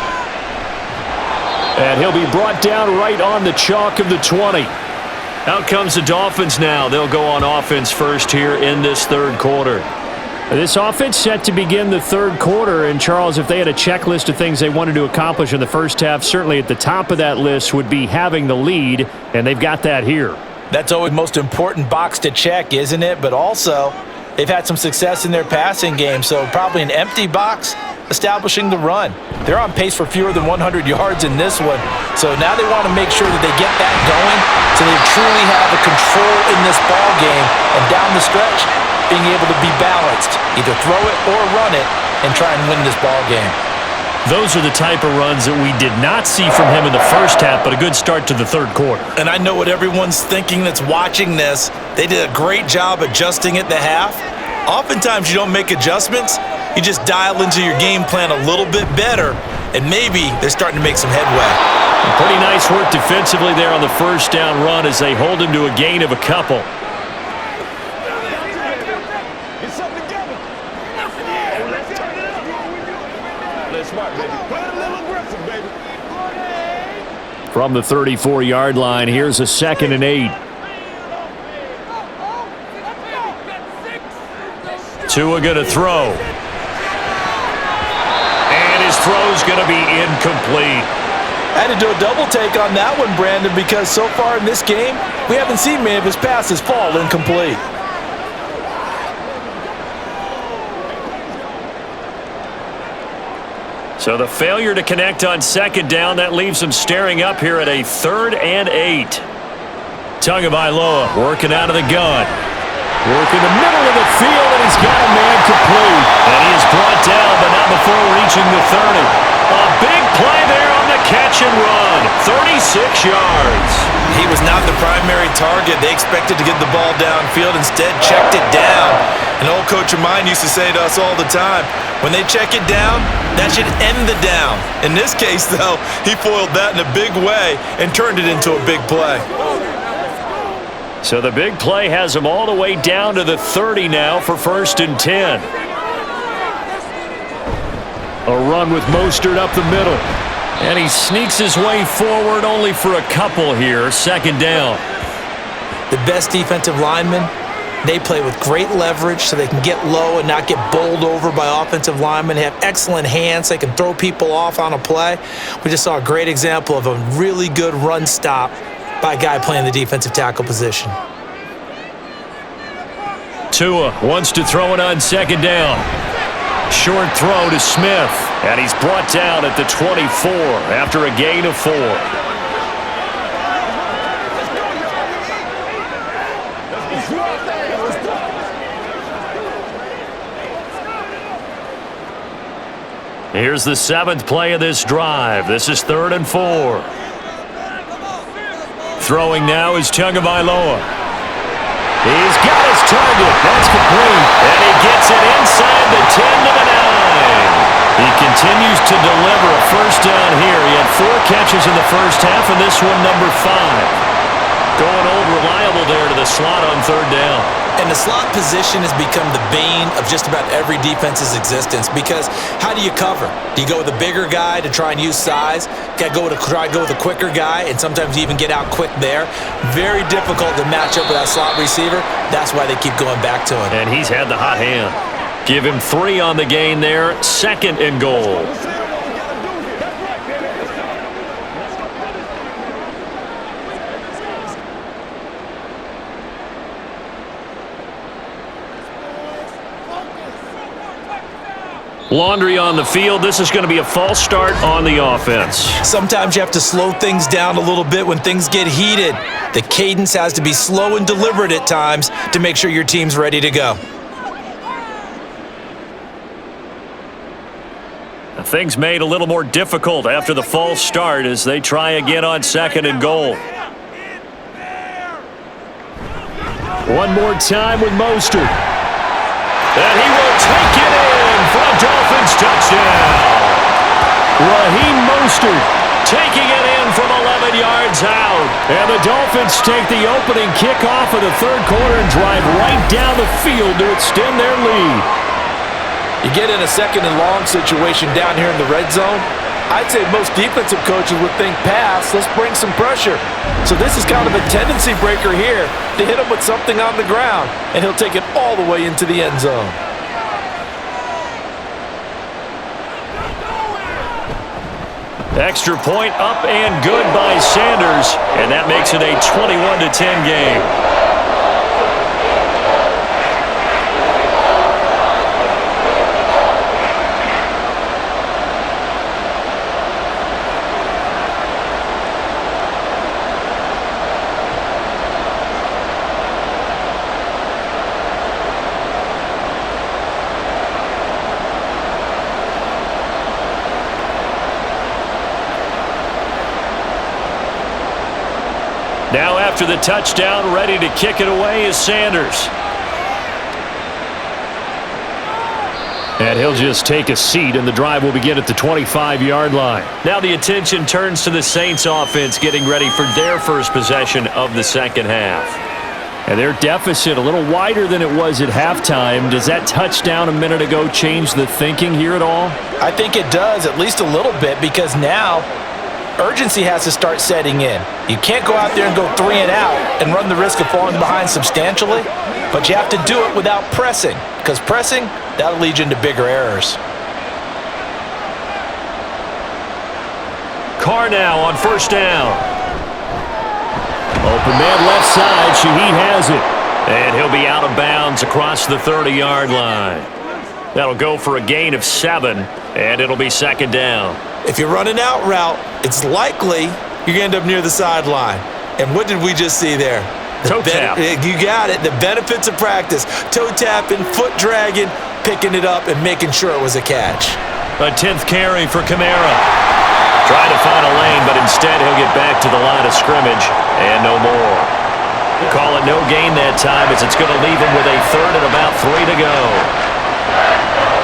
B: And he'll be brought down right on the chalk of the 20. Out comes the Dolphins now. They'll go on offense first here in this third quarter. This offense set to begin the third quarter, and Charles, if they had a checklist of things they wanted to accomplish in the first half, certainly at the top of that list would be having the lead, and they've got that here.
C: That's always the most important box to check, isn't it? But also, they've had some success in their passing game, so probably an empty box. establishing the run. They're on pace for fewer than 100 yards in this one, so now they want to make sure that they get that going so they truly have a control in this ball game, and down the stretch, being able to be balanced, either throw it or run it, and try and win this ball game.
B: Those are the type of runs that we did not see from him in the first half, but a good start to the third quarter.
D: And I know what everyone's thinking that's watching this. They did a great job adjusting at the half. Oftentimes you don't make adjustments. You just dial into your game plan a little bit better, and maybe they're starting to make some headway.
B: Pretty nice work defensively there on the first down run as they hold him to a gain of a couple.
E: Get something together. Let's turn it up. Let's smart, baby. Play a little aggressive, baby.
B: From the 34-yard line, here's a 2nd and 8. Tua going to throw. And his throw's going to be incomplete.
C: I had to do a double take on that one, Brandon, because so far in this game, we haven't seen many of his passes fall incomplete.
B: So the failure to connect on 2nd down, that leaves him staring up here at a 3rd and 8. Tagovailoa working out of the gun. Working the middle of the field, and he's got a man complete. And he is brought down, but not before reaching the 30. A big play there on the catch and run. 36 yards.
D: He was not the primary target. They expected to get the ball downfield, instead checked it down. An old coach of mine used to say to us all the time, when they check it down, that should end the down. In this case, though, he foiled that in a big way and turned it into a big play.
B: So the big play has him all the way down to the 30 now for 1st and 10. A run with Mostert up the middle. And he sneaks his way forward only for a couple here. 2nd down.
D: The best defensive linemen, they play with great leverage so they can get low and not get bowled over by offensive linemen. They have excellent hands. They can throw people off on a play. We just saw a great example of a really good run stop by a guy playing the defensive tackle position.
B: Tua wants to throw it on 2nd down. Short throw to Smith, and he's brought down at the 24 after a gain of 4. Here's the 7th play of this drive. This is 3rd and 4. Throwing now is Tagovailoa. He's got his target. That's complete. And he gets it inside the 10 to the 9. He continues to deliver a first down here. He had 4 catches in the first half, and this one number 5. Going old reliable there to the slot on 3rd down.
D: And the slot position has become the bane of just about every defense's existence, because how do you cover? Do you go with a bigger guy to try and use size? Got to try to go with a quicker guy, and sometimes you even get out quick there. Very difficult to match up with that slot receiver. That's why they keep going back to him.
B: And he's had the hot hand. Give him 3 on the gain there. 2nd and goal. Laundry on the field. This is going to be a false start on the offense.
D: Sometimes you have to slow things down a little bit when things get heated. The cadence has to be slow and deliberate at times to make sure your team's ready to go.
B: Things made a little more difficult after the false start as they try again on 2nd and goal. One more time with Mostert. And he will take it in for a Dolphins touchdown. Raheem Mostert taking it in from 11 yards out. And the Dolphins take the opening kickoff of the 3rd quarter and drive right down the field to extend their lead.
C: You get in a 2nd and long situation down here in the red zone, I'd say most defensive coaches would think pass, let's bring some pressure. So this is kind of a tendency breaker here to hit him with something on the ground, and he'll take it all the way into the end zone.
B: Extra point up and good by Sanders, and that makes it a 21-10 game. Now after the touchdown, ready to kick it away is Sanders. And he'll just take a seat, and the drive will begin at the 25-yard line. Now the attention turns to the Saints offense getting ready for their first possession of the second half. And their deficit a little wider than it was at halftime. Does that touchdown a minute ago change the thinking here at all?
C: I think it does, at least a little bit, because now urgency has to start setting in. You can't go out there and go 3 and out and run the risk of falling behind substantially, but you have to do it without pressing, because pressing, that'll lead you into bigger errors.
B: Carr now on first down. Open man left side. Shaheed has it. And he'll be out of bounds across the 30-yard line. That'll go for a gain of 7, and it'll be second down.
D: If you're running out route, it's likely you're going to end up near the sideline. And what did we just see there?
B: Toe tap.
D: You got it. The benefits of practice. Toe tapping, foot dragging, picking it up, and making sure it was a catch.
B: A 10th carry for Kamara. Trying to find a lane, but instead he'll get back to the line of scrimmage and no more. Call it no gain that time as it's going to leave him with a third and about 3 to go.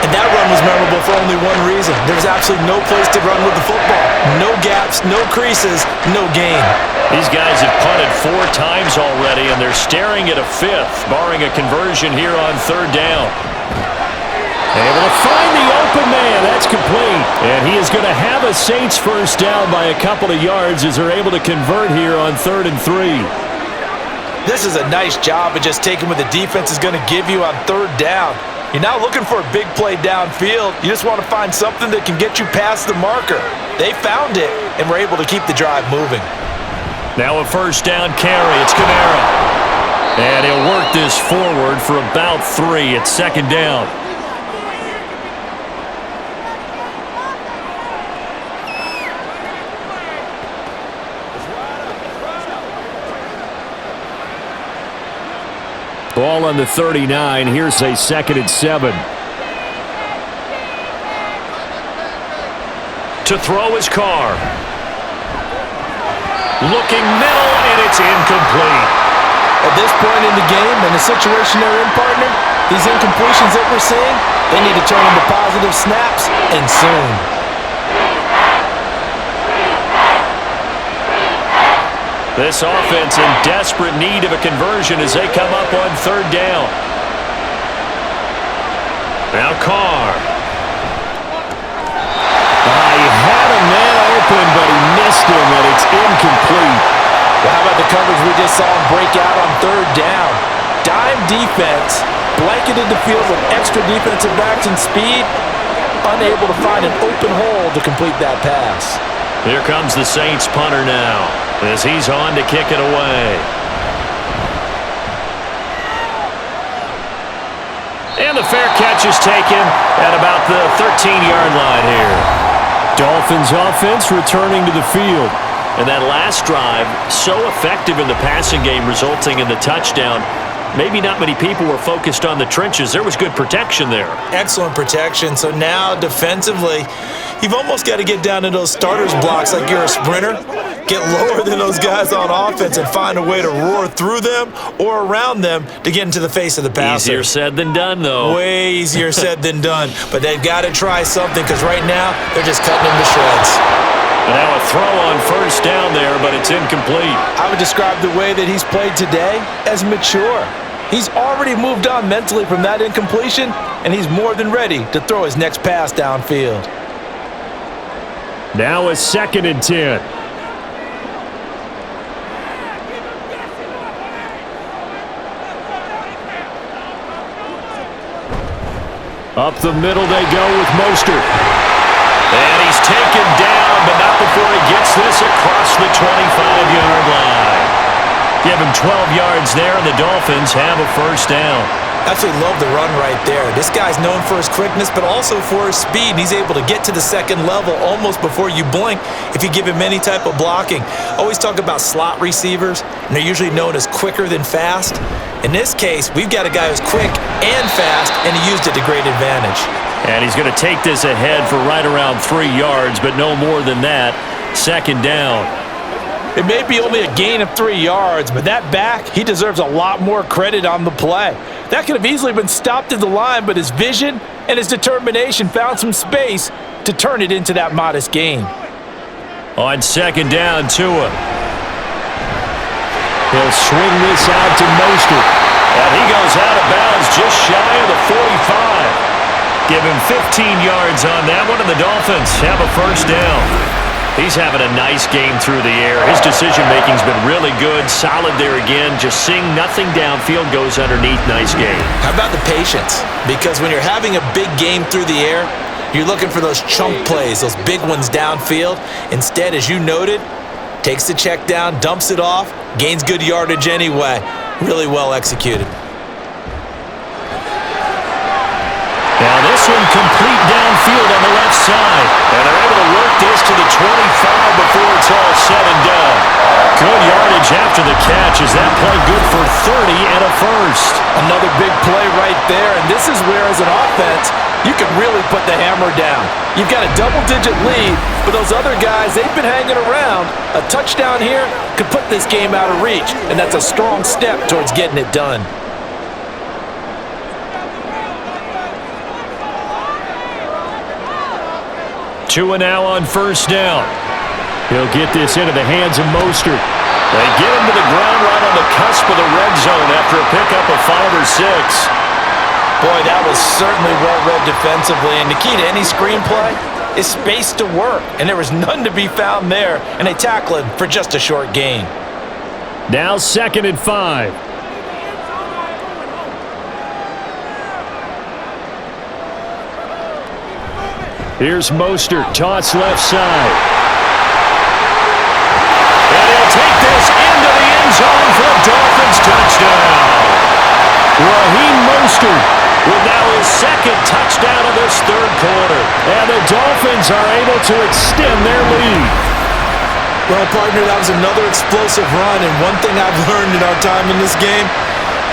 D: And that run was memorable for only one reason. There was absolutely no place to run with the football. No gaps, no creases, no gain.
B: These guys have punted 4 times already, and they're staring at a 5th, barring a conversion here on third down. Able to find the open man. That's complete. And he is going to have a Saints first down by a couple of yards as they're able to convert here on 3rd and 3.
C: This is a nice job of just taking what the defense is going to give you on third down. You're not looking for a big play downfield. You just want to find something that can get you past the marker. They found it and were able to keep the drive moving.
B: Now a first down carry. It's Kamara. And he'll work this forward for about 3. It's second down. Ball on the 39. Here's a 2nd and 7. To throw his Carr. Looking middle, and it's incomplete.
C: At this point in the game, in the situation they're in, partner, these incompletions that we're seeing, they need to turn into positive snaps, and soon.
B: This offense in desperate need of a conversion as they come up on third down. Now Carr. He had a man open, but he missed him, and it's incomplete.
C: Well, how about the coverage we just saw him break out on third down? Dime defense, blanketed the field with extra defensive backs and speed, unable to find an open hole to complete that pass.
B: Here comes the Saints punter now as he's on to kick it away. And the fair catch is taken at about the 13-yard line here. Dolphins offense returning to the field. And that last drive, so effective in the passing game, resulting in the touchdown. Maybe not many people were focused on the trenches. There was good protection there.
D: Excellent protection. So now defensively, you've almost got to get down to those starters blocks like you're a sprinter. Get lower than those guys on offense and find a way to roar through them or around them to get into the face of the passer.
B: Easier said than done, though.
D: Way easier said than done. But they've got to try something because right now they're just cutting them to shreds.
B: And now a throw on first down there, but it's incomplete.
C: I would describe the way that he's played today as mature. He's already moved on mentally from that incompletion, and he's more than ready to throw his next pass downfield.
B: Now a 2nd and 10. Up the middle they go with Mostert. And he's taken down, but not before he gets this across the 25-yard line. Give him 12 yards there, and the Dolphins have a first down.
D: Absolutely love the run right there. This guy's known for his quickness, but also for his speed. And he's able to get to the second level almost before you blink if you give him any type of blocking. Always talk about slot receivers, and they're usually known as quicker than fast. In this case, we've got a guy who's quick and fast, and he used it to great advantage.
B: And he's going to take this ahead for right around 3 yards, but no more than that. Second down.
C: It may be only a gain of 3 yards, but that back, he deserves a lot more credit on the play. That could have easily been stopped at the line, but his vision and his determination found some space to turn it into that modest gain.
B: On second down, Tua. He'll swing this out to Mostert. And he goes out of bounds just shy of the 45. Give him 15 yards on that one, and the Dolphins have a first down. He's having a nice game through the air. His decision-making's been really good. Solid there again. Just seeing nothing downfield goes underneath. Nice game.
D: How about the patience? Because when you're having a big game through the air, you're looking for those chunk plays, those big ones downfield. Instead, as you noted, takes the check down, dumps it off, gains good yardage anyway. Really well executed.
B: Now this one complete downfield on the left side. And they're able to work this to the 25 before it's all said and done. Good yardage after the catch. Is that play good for 30 and a first?
C: Another big play right there, and this is where, as an offense, you can really put the hammer down. You've got a double-digit lead, but those other guys, they've been hanging around. A touchdown here could put this game out of reach, and that's a strong step towards getting it done.
B: Tua now on first down. He'll get this into the hands of Mostert. They get him to the ground right on the cusp of the red zone after a pickup of 5 or 6.
C: Boy, that was certainly well-read defensively, and the key to any screenplay is space to work, and there was none to be found there, and they tackle him for just a short gain.
B: Now 2nd and 5. Here's Mostert, toss left side. And he'll take this into the end zone for a Dolphins touchdown. Raheem Mostert with now his 2nd touchdown of this 3rd quarter. And the Dolphins are able to extend their lead.
D: Well, partner, that was another explosive run, and one thing I've learned in our time in this game,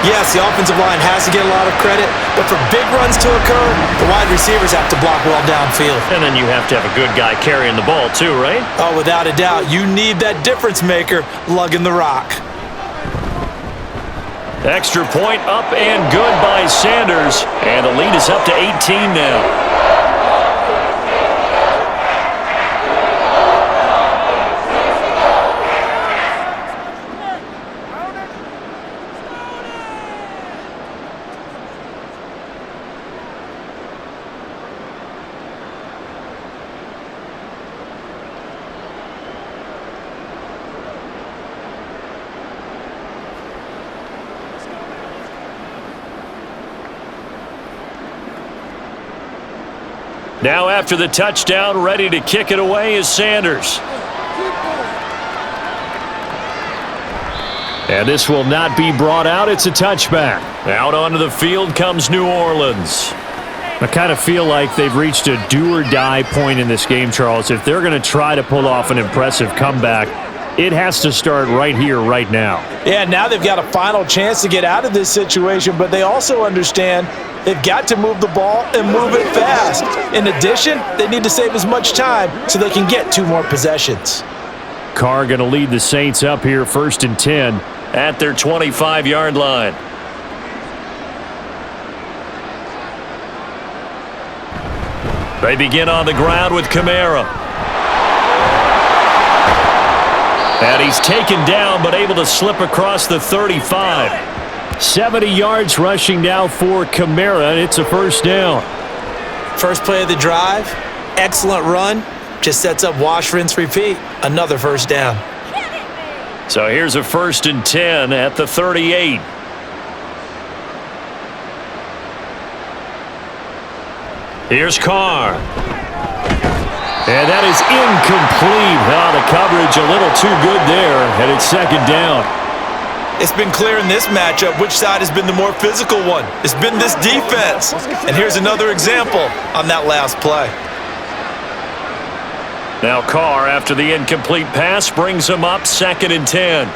D: yes, the offensive line has to get a lot of credit, but for big runs to occur, the wide receivers have to block well downfield.
B: And then you have to have a good guy carrying the ball too, right?
D: Oh, without a doubt. You need that difference maker lugging the rock.
B: Extra point up and good by Sanders. And the lead is up to 18 now. Now after the touchdown, ready to kick it away is Sanders. And this will not be brought out. It's a touchback. Out onto the field comes New Orleans. I kind of feel like they've reached a do-or-die point in this game, Charles. If they're going to try to pull off an impressive comeback, it has to start right here, right now.
C: Yeah, now they've got a final chance to get out of this situation, but they also understand they've got to move the ball and move it fast. In addition, they need to save as much time so they can get 2 more possessions.
B: Carr going to lead the Saints up here 1st and 10 at their 25-yard line. They begin on the ground with Kamara. And he's taken down but able to slip across the 35. 70 yards rushing now for Kamara, and it's a first down.
D: First play of the drive, excellent run, just sets up wash, rinse, repeat. Another first down.
B: So here's a 1st and 10 at the 38. Here's Carr. And that is incomplete. The coverage a little too good there, and it's 2nd down.
D: It's been clear in this matchup which side has been the more physical one. It's been this defense. And here's another example on that last play.
B: Now Carr, after the incomplete pass, brings him up 2nd and 10.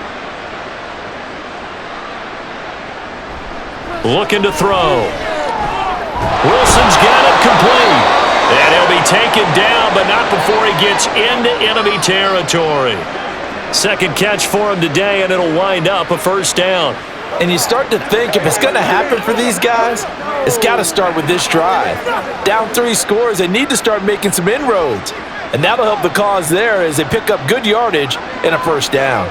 B: Looking to throw. Wilson's got it complete. And he'll be taken down, but not before he gets into enemy territory. Second catch for him today, and it'll wind up a first down.
C: And you start to think if it's going to happen for these guys, it's got to start with this drive. Down 3 scores, they need to start making some inroads. And that'll help the cause there as they pick up good yardage and a first down.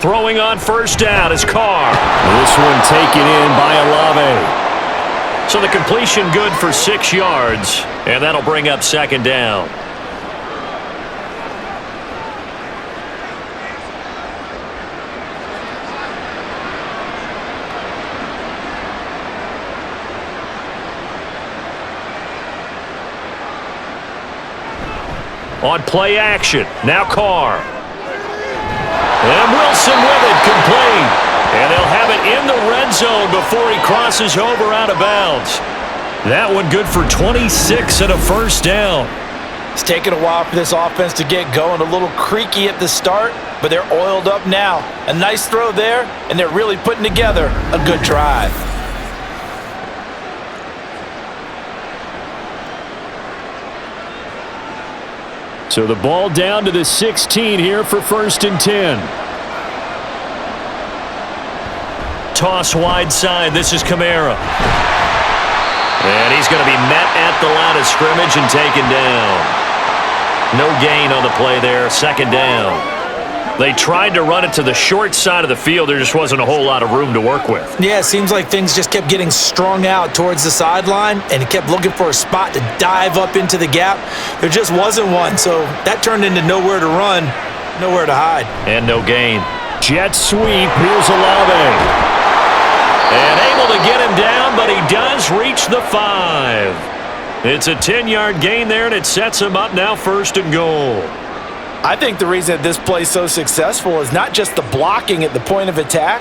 B: Throwing on first down is Carr. This one taken in by Olave. So the completion good for 6 yards, and that'll bring up second down. On play action, now Carr. And Wilson with it, complete. And they'll have it in the red zone before he crosses over out of bounds. That one good for 26 and a first down.
C: It's taken a while for this offense to get going. A little creaky at the start, but they're oiled up now. A nice throw there, and they're really putting together a good drive.
B: So the ball down to the 16 here for 1st and 10. Toss wide side. This is Kamara. And he's going to be met at the line of scrimmage and taken down. No gain on the play there. Second down. They tried to run it to the short side of the field. There just wasn't a whole lot of room to work with.
C: Yeah, it seems like things just kept getting strung out towards the sideline, and he kept looking for a spot to dive up into the gap. There just wasn't one, so that turned into nowhere to run, nowhere to hide.
B: And no gain. Jet sweep. Here's Olave. And able to get him down, but he does reach the 5. It's a 10-yard gain there, and it sets him up now 1st and goal.
C: I think the reason that this play is so successful is not just the blocking at the point of attack,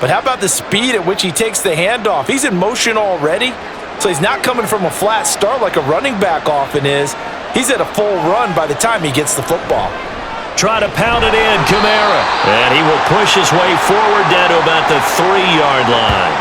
C: but how about the speed at which he takes the handoff? He's in motion already, so he's not coming from a flat start like a running back often is. He's at a full run by the time he gets the football.
B: Try to pound it in, Kamara. And he will push his way forward down to about the 3-yard line.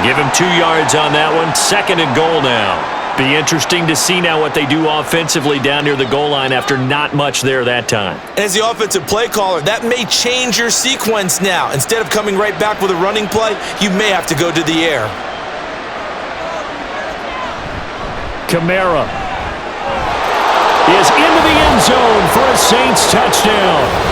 B: Give him 2 yards on that one. 2nd and goal now. Be interesting to see now what they do offensively down near the goal line after not much there that time.
C: As the offensive play caller, that may change your sequence now. Instead of coming right back with a running play, you may have to go to the air.
B: Kamara is into the end zone for a Saints touchdown.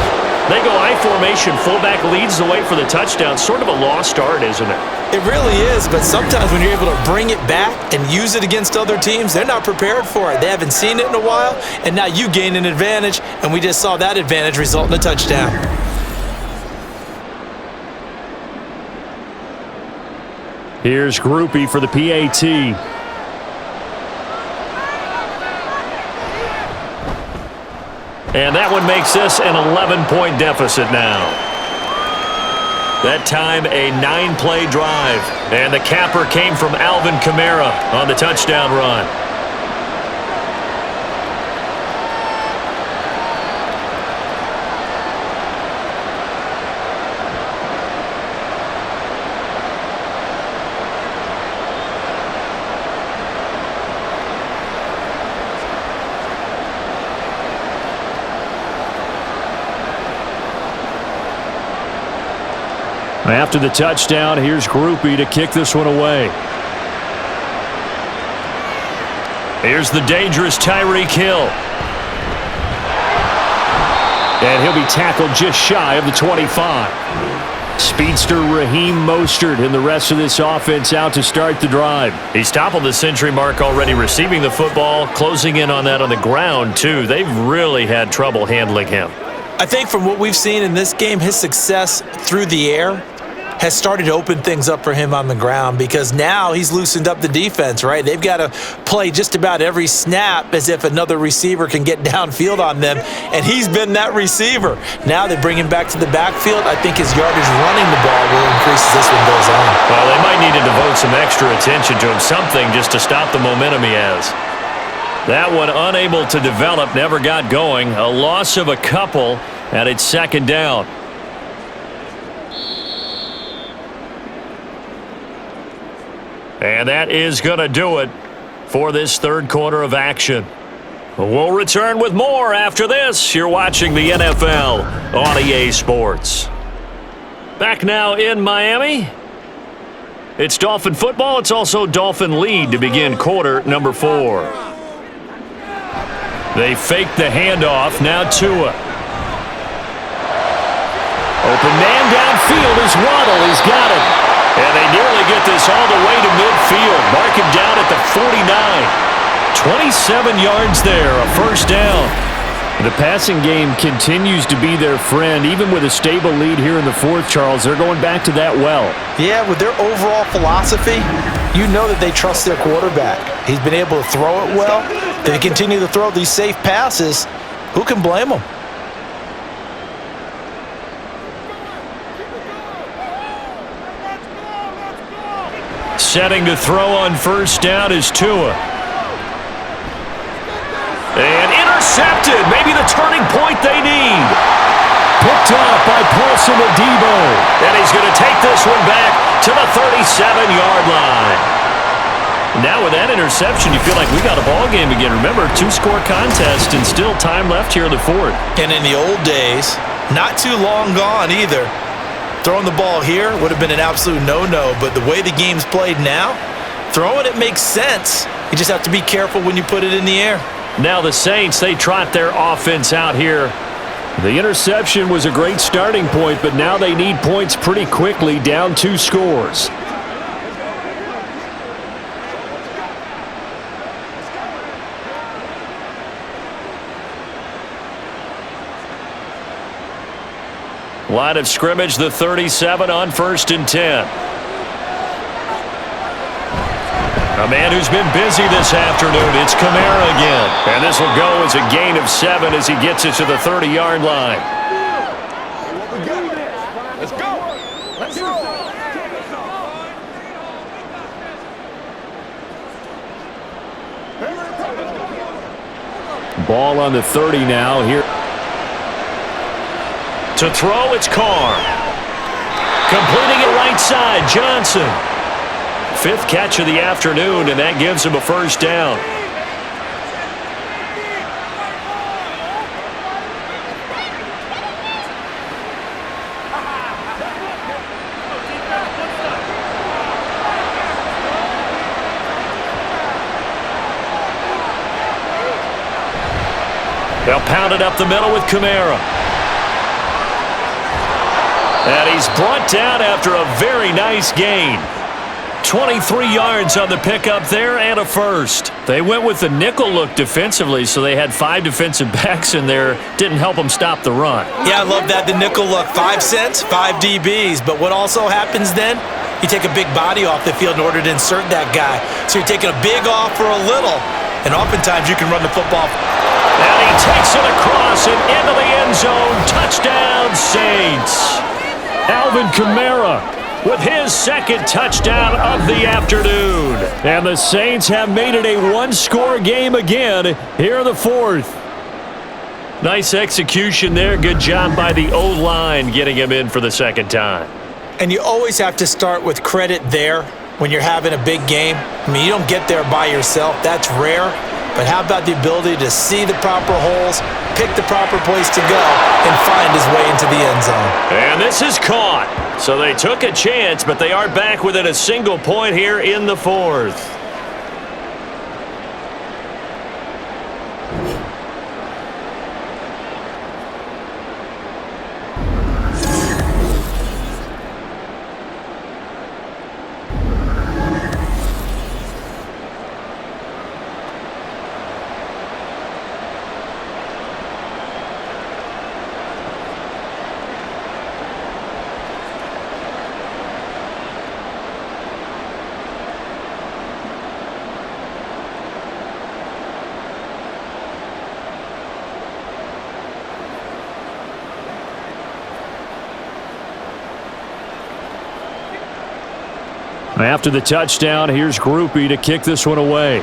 B: They go I formation. Fullback leads the way for the touchdown. Sort of a lost art, isn't it?
C: It really is, but sometimes when you're able to bring it back and use it against other teams, they're not prepared for it. They haven't seen it in a while, and now you gain an advantage, and we just saw that advantage result in a touchdown.
B: Here's Groupie for the PAT. And that one makes this an 11-point deficit now. That time a 9-play drive. And the capper came from Alvin Kamara on the touchdown run. After the touchdown, here's Groupie to kick this one away. Here's the dangerous Tyreek Hill. And he'll be tackled just shy of the 25. Speedster Raheem Mostert and the rest of this offense out to start the drive. He's toppled the century mark already receiving the football, closing in on that on the ground, too. They've really had trouble handling him.
C: I think from what we've seen in this game, his success through the air has started to open things up for him on the ground because now he's loosened up the defense, right? They've got to play just about every snap as if another receiver can get downfield on them, and he's been that receiver. Now they bring him back to the backfield. I think his yardage running the ball will increase as this one goes on.
B: Well, they might need to devote some extra attention to him, something just to stop the momentum he has. That one unable to develop, never got going. A loss of a couple, and it's 2nd down. And that is going to do it for this third quarter of action. We'll return with more after this. You're watching the NFL on EA Sports. Back now in Miami. It's Dolphin football. It's also Dolphin lead to begin quarter number 4. They fake the handoff. Now Tua. Open man downfield is Waddle. He's got it. And they nearly get this all the way to midfield. Mark him down at the 49. 27 yards there, a first down. The passing game continues to be their friend. Even with a stable lead here in the fourth, Charles, they're going back to that well.
C: Yeah, with their overall philosophy, you know that they trust their quarterback. He's been able to throw it well. They continue to throw these safe passes. Who can blame them?
B: Setting to throw on first down is Tua. And intercepted. Maybe the turning point they need. Picked up by Paulson Adebo. And he's going to take this one back to the 37-yard line. Now with that interception, you feel like we got a ball game again. Remember, 2-score contest and still time left here in the fourth.
D: And in the old days, not too long gone either, throwing the ball here would have been an absolute no-no. But the way the game's played now, throwing it makes sense. You just have to be careful when you put it in the air.
B: Now the Saints, they trot their offense out here. The interception was a great starting point, but now they need points pretty quickly, down 2 scores. Line of scrimmage, the 37 on 1st and 10. A man who's been busy this afternoon, it's Kamara again. And this will go as a gain of 7 as he gets it to the 30-yard line.
E: Let's go. Let's go.
B: Ball on the 30 now here. To throw, it's Carr. Completing it right side, Johnson. 5th catch of the afternoon, and that gives him a first down. They'll pound it up the middle with Kamara. And he's brought down after a very nice gain. 23 yards on the pickup there and a first. They went with the nickel look defensively, so they had 5 defensive backs in there. Didn't help them stop the run.
D: Yeah, I love that, the nickel look. 5 cents, 5 DBs. But what also happens then, you take a big body off the field in order to insert that guy. So you're taking a big off for a little, and oftentimes you can run the football.
B: And he takes it across and into the end zone. Touchdown, Saints. Alvin Kamara with his 2nd touchdown of the afternoon. And the Saints have made it a 1-score game again here in the 4th. Nice execution there. Good job by the O-line getting him in for the 2nd time.
D: And you always have to start with credit there when you're having a big game. I mean, you don't get there by yourself. That's rare. But how about the ability to see the proper holes, pick the proper place to go, and find his way into the end zone?
B: And this is caught. So they took a chance, but they are back within a single point here in the 4th. After the touchdown, here's Groupie to kick this one away.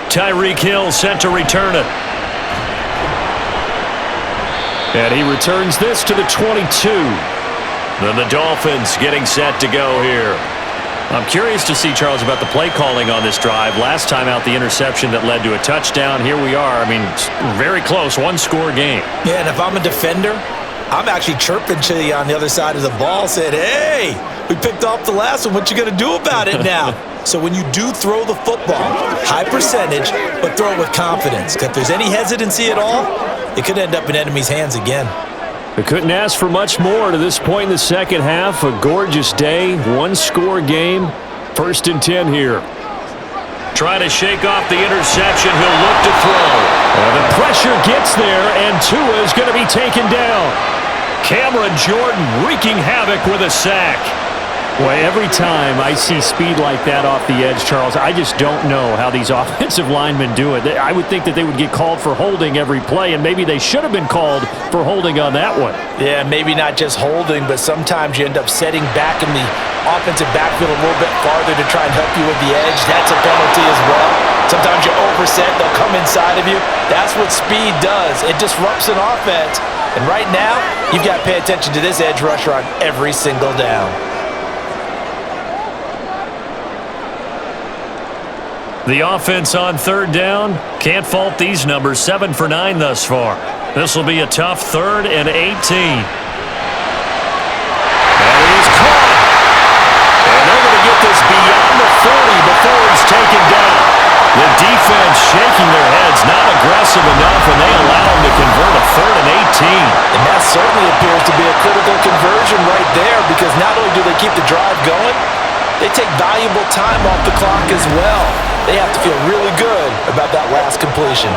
B: Tyreek Hill set to return it. And he returns this to the 22. Then the Dolphins getting set to go here. I'm curious to see, Charles, about the play calling on this drive. Last time out, the interception that led to a touchdown. Here we are. I mean, very close, one-score game.
C: Yeah, and if I'm a defender, I'm actually chirping to you on the other side of the ball, saying, hey, we picked off the last one. What you going to do about it now? So when you do throw the football, high percentage, but throw it with confidence. Because if there's any hesitancy at all, it could end up in enemy's hands again.
B: We couldn't ask for much more to this point in the second half. A gorgeous day, one-score game. 1st and 10 here. Trying to shake off the interception. He'll look to throw. The pressure gets there, and Tua is going to be taken down. Cameron Jordan wreaking havoc with a sack. Boy, every time I see speed like that off the edge, Charles, I just don't know how these offensive linemen do it. I would think that they would get called for holding every play, and maybe they should have been called for holding on that one.
C: Yeah, maybe not just holding, but sometimes you end up setting back in the offensive backfield a little bit farther to try and help you with the edge. That's a penalty as well. Sometimes you overset, they'll come inside of you. That's what speed does. It disrupts an offense. And right now, you've got to pay attention to this edge rusher on every single down.
B: The offense on 3rd down. Can't fault these numbers. 7 for 9 thus far. This will be a tough 3rd and 18. And he's caught. And they're going to get this beyond the 40 before he's taken down. The defense shaking their heads, not aggressive enough, and they allow him to convert a 3rd and 18.
C: And that certainly appears to be a critical conversion right there, because not only do they keep the drive going, they take valuable time off the clock as well. They have to feel really good about that last completion.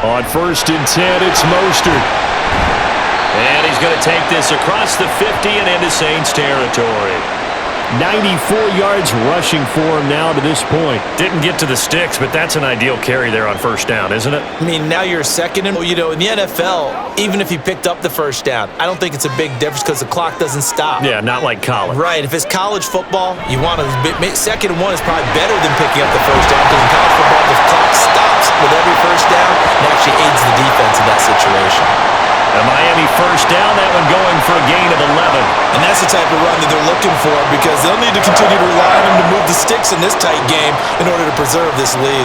B: On 1st and 10, it's Mostert. And he's going to take this across the 50 and into Saints territory. 94 yards rushing for him now to this point. Didn't get to the sticks, but that's an ideal carry there on 1st down, isn't it?
C: I mean, now you're second and, in the NFL, even if you picked up the 1st down, I don't think it's a big difference because the clock doesn't stop.
B: Yeah, not like college.
C: Right. If it's college football, you want to 2nd and 1 is probably better than picking up the 1st down, because in college football, the clock stops with every 1st down and actually aids the defense in that situation.
B: The Miami 1st down, that one going for a gain of 11.
C: And that's the type of run that they're looking for, because they'll need to continue to rely on him to move the sticks in this tight game in order to preserve this lead.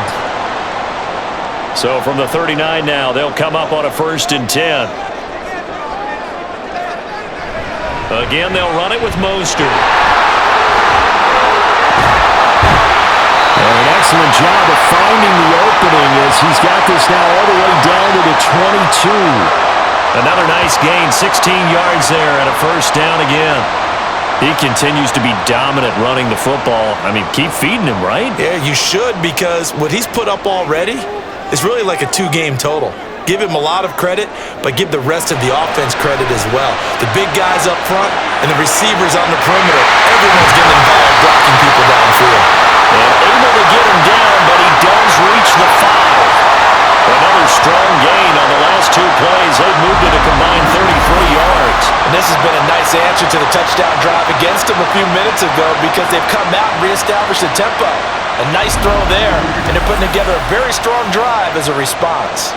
B: So from the 39 now, they'll come up on a 1st and 10. Again, they'll run it with Mostert. And an excellent job of finding the opening as he's got this now all the way down to the 22. Another nice gain, 16 yards there, and a 1st down again. He continues to be dominant running the football. I mean, keep feeding him, right?
C: Yeah, you should, because what he's put up already is really like a 2-game total. Give him a lot of credit, but give the rest of the offense credit as well. The big guys up front and the receivers on the perimeter, everyone's getting involved blocking people downfield.
B: And able to get him down, but he does reach the 5. Another strong gain on the last 2 plays. They've moved it a combined 33 yards.
C: And this has been a nice answer to the touchdown drive against them a few minutes ago, because they've come out and reestablished the tempo. A nice throw there, and they're putting together a very strong drive as a response.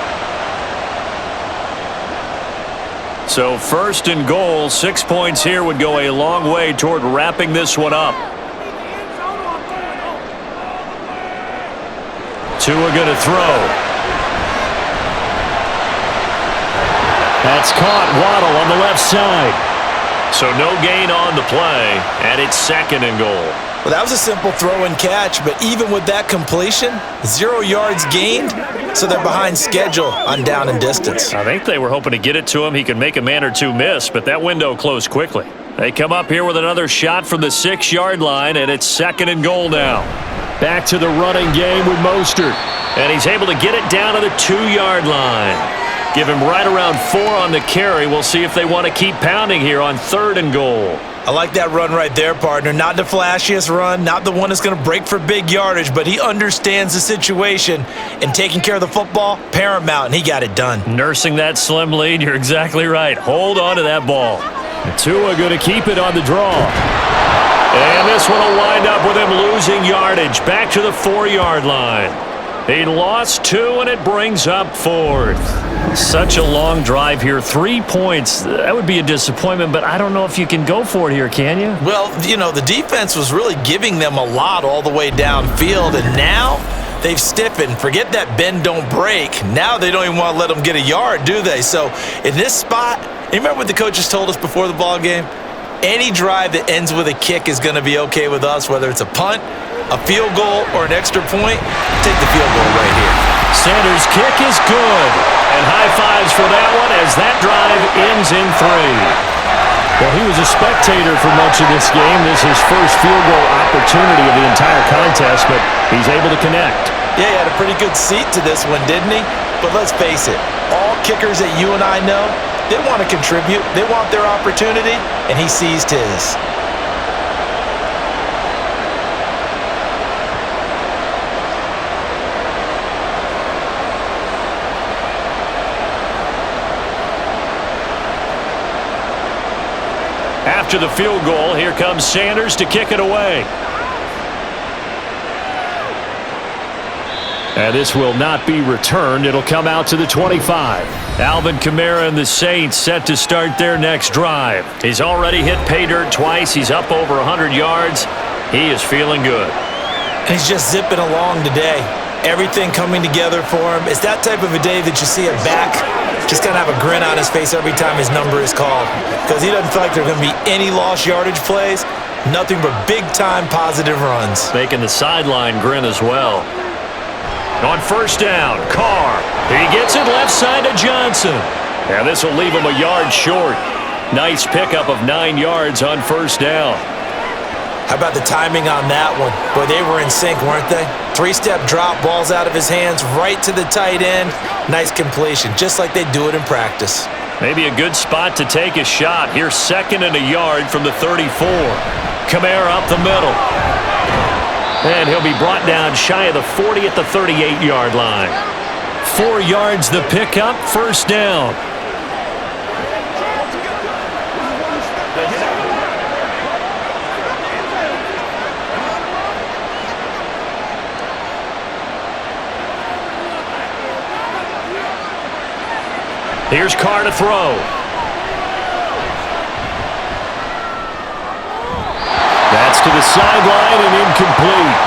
B: So 1st and goal, 6 points here would go a long way toward wrapping this one up. Tua going to throw. That's caught. Waddle on the left side. So no gain on the play, and it's 2nd and goal.
C: Well, that was a simple throw and catch, but even with that completion, 0 yards gained, so they're behind schedule on down and distance.
B: I think they were hoping to get it to him. He could make a man or 2 miss, but that window closed quickly. They come up here with another shot from the 6-yard line, and it's 2nd and goal now. Back to the running game with Mostert, and he's able to get it down to the 2-yard line. Give him right around 4 on the carry. We'll see if they want to keep pounding here on 3rd and goal.
C: I like that run right there, partner. Not the flashiest run, not the one that's going to break for big yardage, but he understands the situation, and taking care of the football, paramount, and he got it done.
B: Nursing that slim lead, you're exactly right. Hold on to that ball. Tua going to keep it on the draw. And this one will wind up with him losing yardage back to the 4-yard line. He lost 2, and it brings up 4th. Such a long drive here. 3 points. That would be a disappointment, but I don't know if you can go for it here, can you?
D: Well, you know, the defense was really giving them a lot all the way downfield, and now they've stiffened. Forget that bend, don't break. Now they don't even want to let them get a yard, do they? So in this spot, you remember what the coaches told us before the ball game? Any drive that ends with a kick is going to be okay with us, whether it's a punt, a field goal, or an extra point. Take the field goal right here.
B: Sanders' kick is good. And high fives for that one as that drive ends in 3. Well, he was a spectator for much of this game. This is his first field goal opportunity of the entire contest, but he's able to connect.
D: Yeah, he had a pretty good seat to this one, didn't he? But let's face it, all kickers that you and I know, they want to contribute. They want their opportunity, and he seized his.
B: After the field goal, here comes Sanders to kick it away. And this will not be returned. It'll come out to the 25. Alvin Kamara and the Saints set to start their next drive. He's already hit pay dirt twice. He's up over 100 yards. He is feeling good.
D: He's just zipping along today. Everything coming together for him. It's that type of a day that you see a back just kind of have a grin on his face every time his number is called, because he doesn't feel like there are going to be any lost yardage plays, nothing but big-time positive runs.
B: Making the sideline grin as well. On first down, Carr. He gets it left side to Johnson. And this will leave him a yard short. Nice pickup of 9 yards on first down.
D: How about the timing on that one? Boy, they were in sync, weren't they? 3-step drop, balls out of his hands, right to the tight end. Nice completion, just like they do it in practice.
B: Maybe a good spot to take a shot. Here's 2nd and a yard from the 34. Kamara up the middle. And he'll be brought down shy of the 40 at the 38-yard line. 4 yards the pickup, first down. Here's Carr to throw. That's to the sideline and incomplete.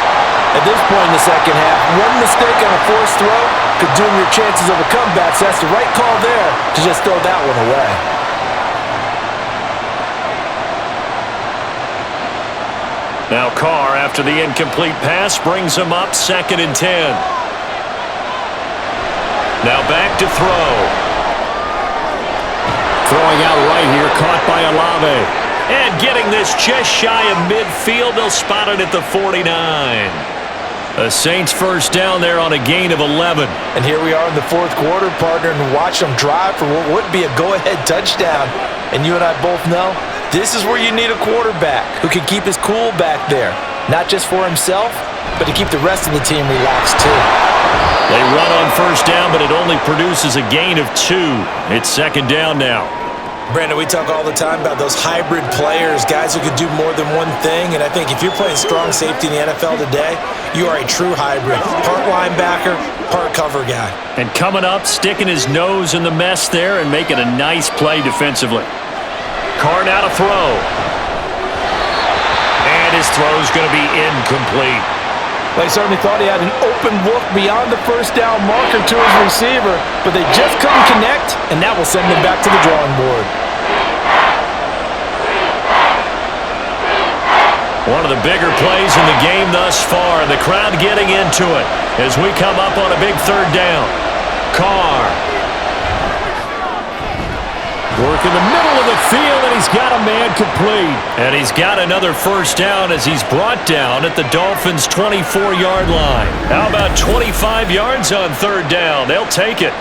C: At this point in the second half, one mistake on a forced throw could doom your chances of a comeback. So that's the right call there to just throw that one away.
B: Now Carr, after the incomplete pass, brings him up 2nd and 10. Now back to throw. Throwing out right here, caught by Olave. And getting this just shy of midfield, they'll spot it at the 49. The Saints first down there on a gain of 11.
D: And here we are in the 4th quarter, partner, and watch them drive for what would be a go-ahead touchdown. And you and I both know, this is where you need a quarterback who can keep his cool back there. Not just for himself, but to keep the rest of the team relaxed too.
B: They run on first down, but it only produces a gain of 2. It's 2nd down now.
D: Brandon, we talk all the time about those hybrid players, guys who could do more than one thing, and I think if you're playing strong safety in the NFL today, you are a true hybrid. Part linebacker, part cover guy.
B: And coming up, sticking his nose in the mess there and making a nice play defensively. Carr now to throw. And his throw's going to be incomplete.
C: They certainly thought he had an open look beyond the first down marker to his receiver, but they just couldn't connect, and that will send them back to the drawing board.
B: One of the bigger plays in the game thus far, and the crowd getting into it as we come up on a big 3rd down. Carr. Work in the middle of the field, and he's got a man complete. And he's got another first down as he's brought down at the Dolphins' 24-yard line. How about 25 yards on 3rd down? They'll take it.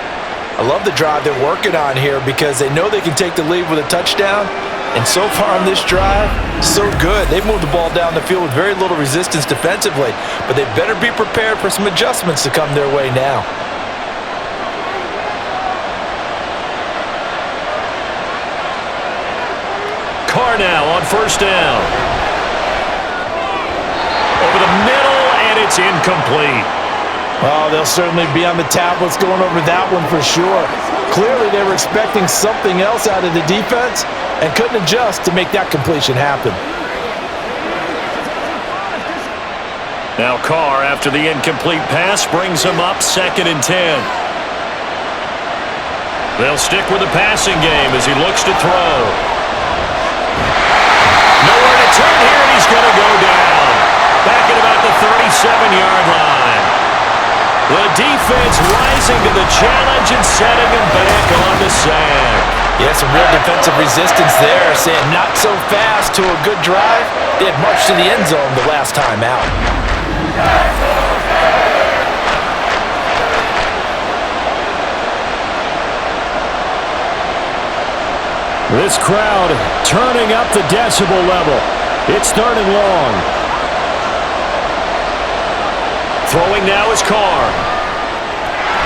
D: I love the drive they're working on here because they know they can take the lead with a touchdown. And so far on this drive, so good. They've moved the ball down the field with very little resistance defensively. But they better be prepared for some adjustments to come their way now.
B: Carr now on first down. It's incomplete.
C: Oh, they'll certainly be on the tablets going over that one for sure. Clearly, they were expecting something else out of the defense and couldn't adjust to make that completion happen.
B: Now Carr, after the incomplete pass, brings him up 2nd and 10. They'll stick with the passing game as he looks to throw. Nowhere to turn here, and he's going to go down. Back at about the 37-yard line. The defense rising to the challenge and setting him back on the sack.
C: Yeah, some real defensive resistance there, saying not so fast to a good drive. They had marched to the end zone the last time out.
B: This crowd turning up the decibel level. It's 3rd and long. Throwing now is Carr.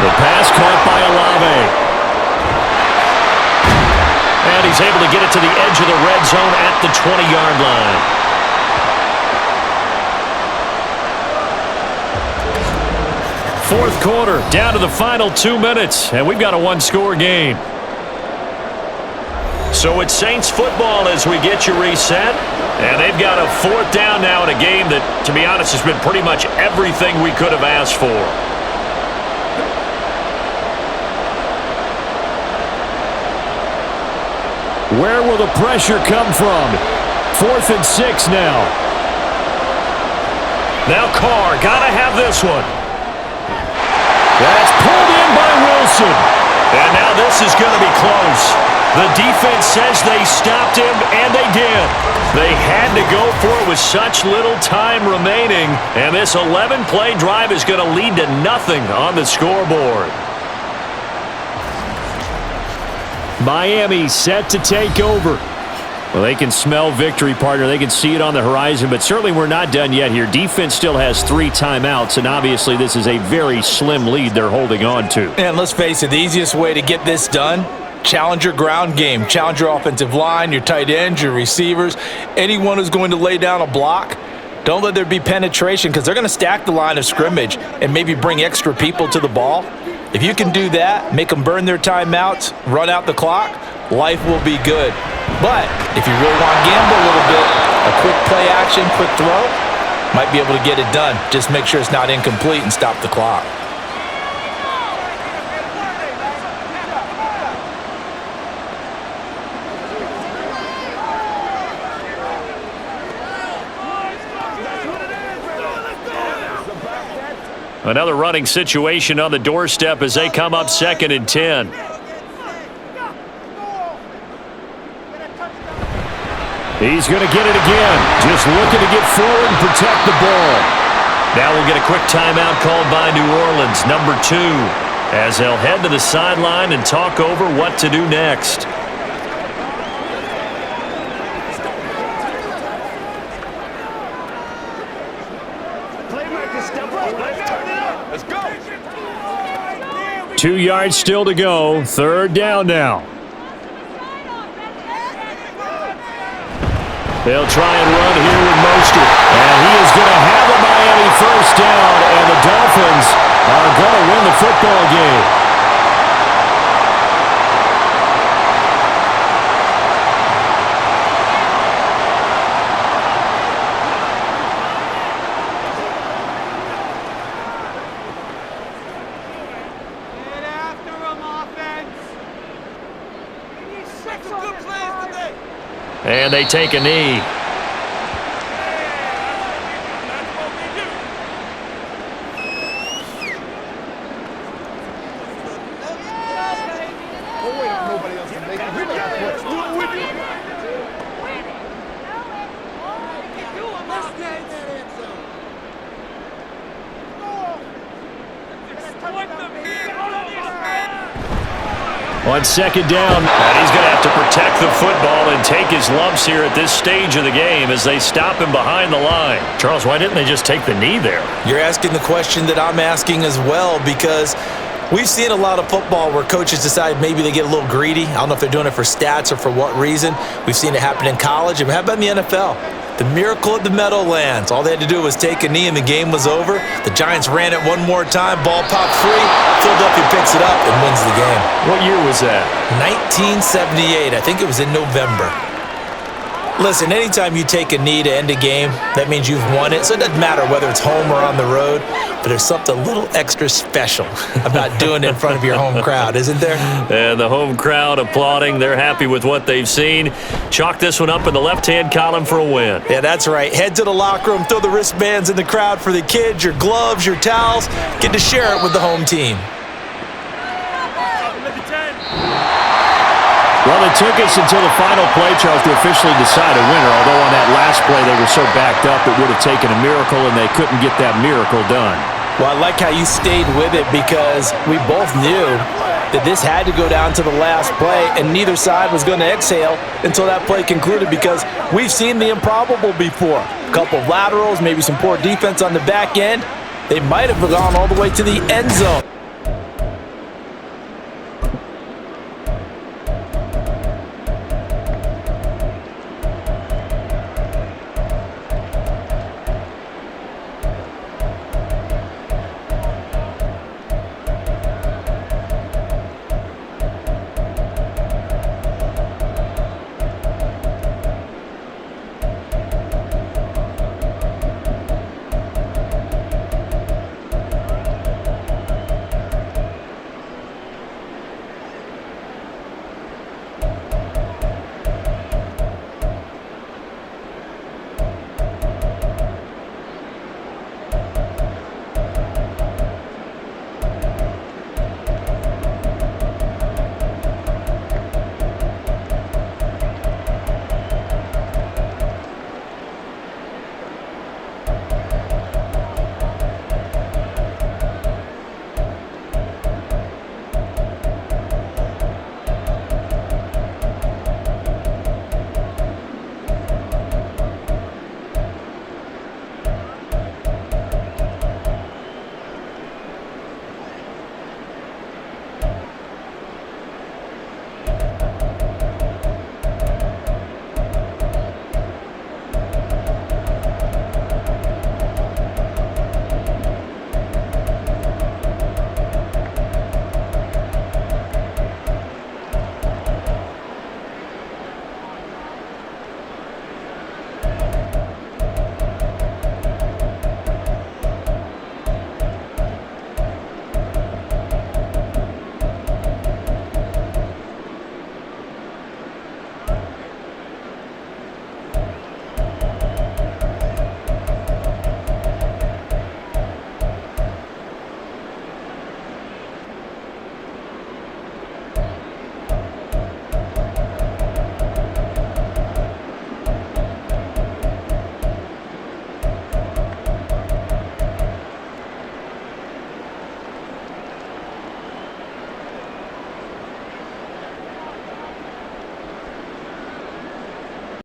B: The pass caught by Olave. And he's able to get it to the edge of the red zone at the 20-yard line. Fourth quarter, down to the final 2 minutes, and we've got a one-score game. So it's Saints football as we get you reset. And they've got a 4th down now in a game that, to be honest, has been pretty much everything we could have asked for. Where will the pressure come from? 4th and 6 now. Now Carr, gotta have this one. That's pulled in by Wilson. And now this is going to be close. The defense says they stopped him, and they did. They had to go for it with such little time remaining, and this 11-play drive is going to lead to nothing on the scoreboard. Miami set to take over. Well, they can smell victory, partner. They can see it on the horizon, but certainly we're not done yet here. Defense still has 3 timeouts, and obviously this is a very slim lead they're holding on to.
C: And let's face it, the easiest way to get this done, challenge your ground game. Challenge your offensive line, your tight ends, your receivers, anyone who's going to lay down a block. Don't let there be penetration because they're going to stack the line of scrimmage and maybe bring extra people to the ball. If you can do that, make them burn their timeouts, run out the clock, life will be good. But if you really want to gamble a little bit, a quick play action, quick throw, might be able to get it done. Just make sure it's not incomplete and stop the clock.
B: Another running situation on the doorstep as they come up 2nd and 10. He's going to get it again. Just looking to get forward and protect the ball. Now we'll get a quick timeout called by New Orleans, number 2, as they'll head to the sideline and talk over what to do next.
E: Let's go.
B: 2 yards still to go. 3rd down now. They'll try and run here with Mostert. And he is going to have a Miami 1st down, and the Dolphins are going to win the football game. And they take a knee. On 2nd down, and he's going to have to protect the football and take his lumps here at this stage of the game as they stop him behind the line. Charles, why didn't they just take the knee there?
D: You're asking the question that I'm asking as well, because we've seen a lot of football where coaches decide maybe they get a little greedy. I don't know if they're doing it for stats or for what reason. We've seen it happen in college, and how about in the NFL? The miracle of the Meadowlands. All they had to do was take a knee and the game was over. The Giants ran it one more time. Ball popped free. Philadelphia picks it up and wins the game.
B: What year was that?
D: 1978. I think it was in November. Listen, anytime you take a knee to end a game, that means you've won it. So it doesn't matter whether it's home or on the road, but there's something a little extra special about doing it in front of your home crowd, isn't there?
B: And the home crowd applauding. They're happy with what they've seen. Chalk this one up in the left-hand column for a win.
D: Yeah, that's right. Head to the locker room, throw the wristbands in the crowd for the kids, your gloves, your towels. Get to share it with the home team.
B: Well, it took us until the final play, Charles, to officially decide a winner. Although on that last play they were so backed up it would have taken a miracle, and they couldn't get that miracle done.
C: Well, I like how you stayed with it because we both knew that this had to go down to the last play, and neither side was going to exhale until that play concluded because we've seen the improbable before. A couple of laterals, maybe some poor defense on the back end. They might have gone all the way to the end zone.